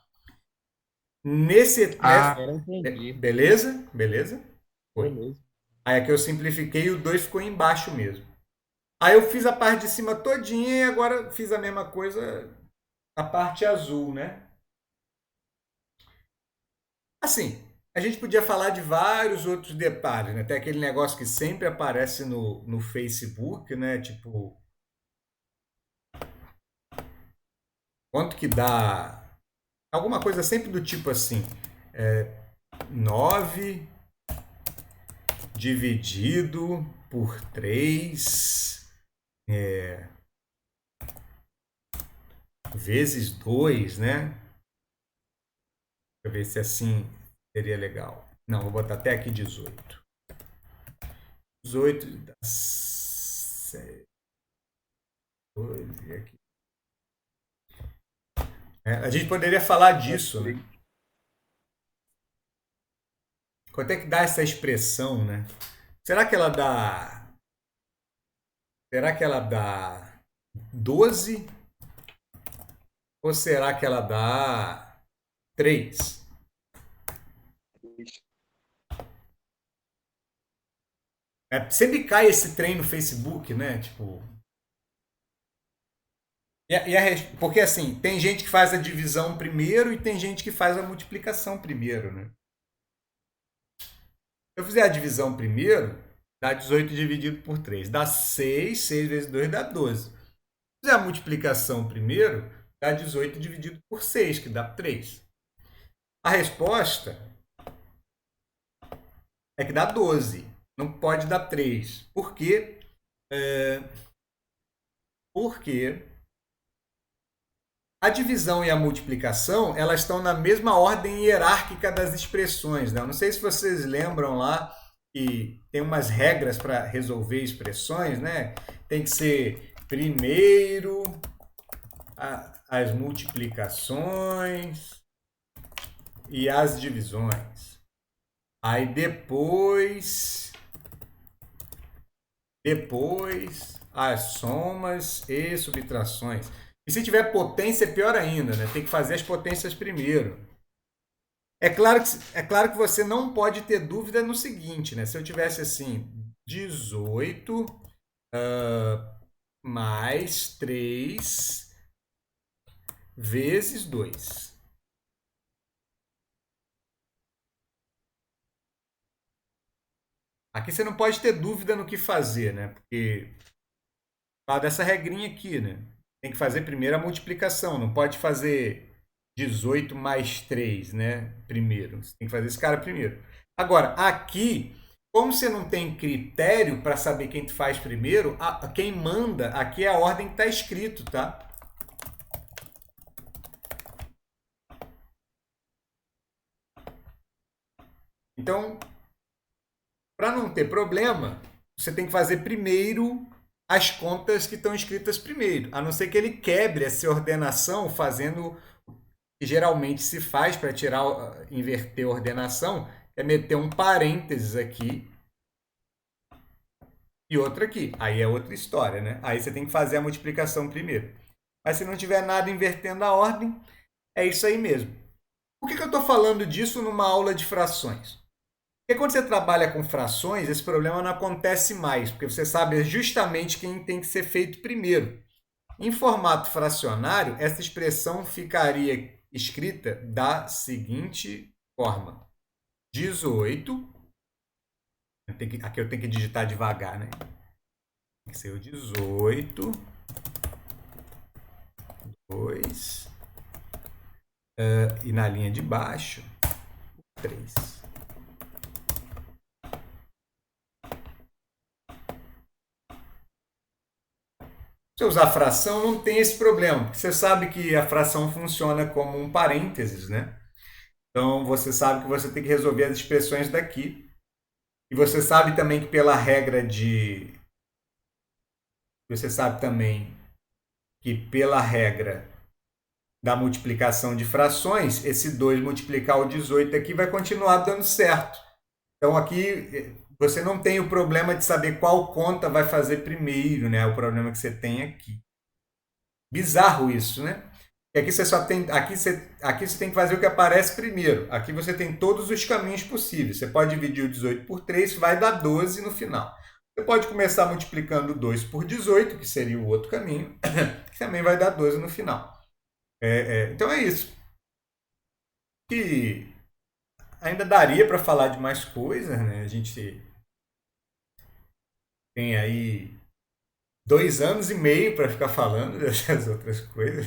Eu entendi. Beleza? Beleza? Foi. Beleza. Aí aqui eu simplifiquei e o 2 ficou embaixo mesmo. Aí eu fiz a parte de cima todinha e agora fiz a mesma coisa na parte azul, né? Assim, a gente podia falar de vários outros detalhes, né? Tem aquele negócio que sempre aparece no Facebook, né? Tipo, quanto que dá? Alguma coisa sempre do tipo assim, 9 dividido por 3 vezes 2, né? Deixa eu ver se assim seria legal. Não, vou botar até aqui 18. 18 dá 7. 12 aqui. A gente poderia falar disso, né? Quanto é que dá essa expressão, né? Será que ela dá 12? Ou será que ela dá 3? Sempre cai esse trem no Facebook, né? Tipo. Porque assim, tem gente que faz a divisão primeiro e tem gente que faz a multiplicação primeiro, né? Se eu fizer a divisão primeiro, dá 18 dividido por 3. Dá 6, 6 vezes 2 dá 12. Se fizer a multiplicação primeiro, dá 18 dividido por 6, que dá 3. A resposta é que dá 12. Não pode dar 3. Por quê? Porque a divisão e a multiplicação, elas estão na mesma ordem hierárquica das expressões, né? Eu não sei se vocês lembram lá que tem umas regras para resolver expressões, né? Tem que ser primeiro as multiplicações e as divisões. Aí depois as somas e subtrações. E se tiver potência, é pior ainda, né? Tem que fazer as potências primeiro. É claro que você não pode ter dúvida no seguinte, né? Se eu tivesse assim, 18 mais 3 vezes 2. Aqui você não pode ter dúvida no que fazer, né? Porque fala dessa regrinha aqui, né? Tem que fazer primeiro a multiplicação, não pode fazer 18 mais 3, né? Primeiro. Você tem que fazer esse cara primeiro. Agora, aqui, como você não tem critério para saber quem tu faz primeiro, quem manda aqui é a ordem que está escrito, tá? Então, para não ter problema, você tem que fazer primeiro as contas que estão escritas primeiro, a não ser que ele quebre essa ordenação fazendo o que geralmente se faz para inverter a ordenação, é meter um parênteses aqui e outro aqui. Aí é outra história, né? Aí você tem que fazer a multiplicação primeiro. Mas se não tiver nada invertendo a ordem, é isso aí mesmo. Por que eu estou falando disso numa aula de frações? Porque quando você trabalha com frações, esse problema não acontece mais, porque você sabe justamente quem tem que ser feito primeiro. Em formato fracionário, essa expressão ficaria escrita da seguinte forma: 18. Aqui eu tenho que digitar devagar, né? Tem que ser o 18, 2, e na linha de baixo, 3. Se usar fração, não tem esse problema, porque você sabe que a fração funciona como um parênteses, né? Então, você sabe que você tem que resolver as expressões daqui. E você sabe também que pela regra de... Você sabe também que pela regra da multiplicação de frações, esse 2 multiplicar o 18 aqui vai continuar dando certo. Então, aqui você não tem o problema de saber qual conta vai fazer primeiro, né? O problema que você tem aqui. Bizarro isso, né? E aqui você só tem, aqui você tem que fazer o que aparece primeiro. Aqui você tem todos os caminhos possíveis. Você pode dividir o 18 por 3, vai dar 12 no final. Você pode começar multiplicando 2 por 18, que seria o outro caminho, que também vai dar 12 no final. Então é isso. E ainda daria para falar de mais coisas, né? A gente tem aí 2 anos e meio para ficar falando dessas outras coisas.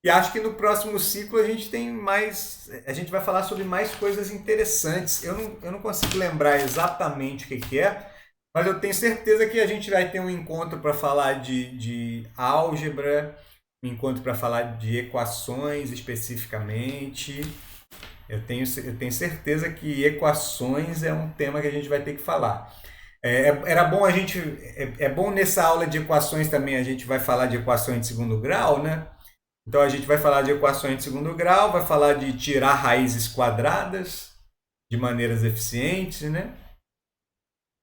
E acho que no próximo ciclo a gente tem mais. A gente vai falar sobre mais coisas interessantes. Eu não consigo lembrar exatamente o que é, mas eu tenho certeza que a gente vai ter um encontro para falar de álgebra, um encontro para falar de equações especificamente. Eu tenho certeza que equações é um tema que a gente vai ter que falar. Era bom a gente. É bom nessa aula de equações também a gente vai falar de equações de segundo grau, né? Então a gente vai falar de equações de segundo grau, vai falar de tirar raízes quadradas de maneiras eficientes, né?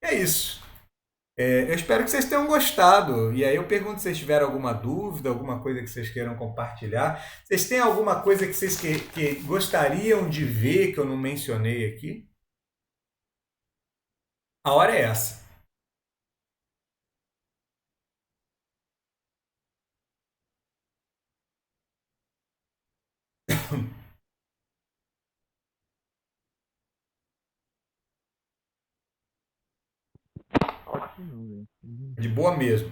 E é isso. Eu espero que vocês tenham gostado. E aí eu pergunto se vocês tiveram alguma dúvida, alguma coisa que vocês queiram compartilhar. Vocês têm alguma coisa que vocês que gostariam de ver que eu não mencionei aqui? A hora é essa. De boa mesmo.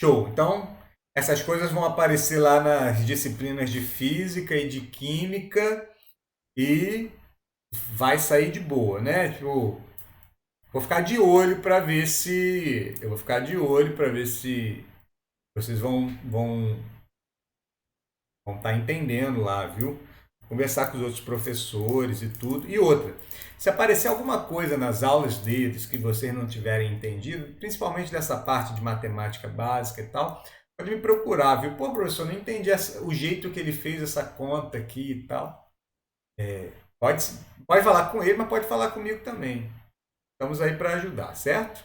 Show. Então, essas coisas vão aparecer lá nas disciplinas de física e de química e vai sair de boa, né? Tipo, vou ficar de olho para ver se. Eu vou ficar de olho para ver se vocês vão estar entendendo lá, viu? Conversar com os outros professores e tudo. E outra, se aparecer alguma coisa nas aulas deles que vocês não tiverem entendido, principalmente dessa parte de matemática básica e tal, pode me procurar, viu? Pô, professor, não entendi o jeito que ele fez essa conta aqui e tal. Pode, pode falar com ele, mas pode falar comigo também. Estamos aí para ajudar, certo?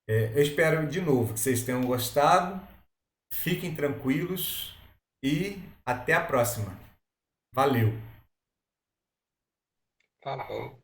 Eu espero de novo que vocês tenham gostado. Fiquem tranquilos e até a próxima. Valeu! Falou.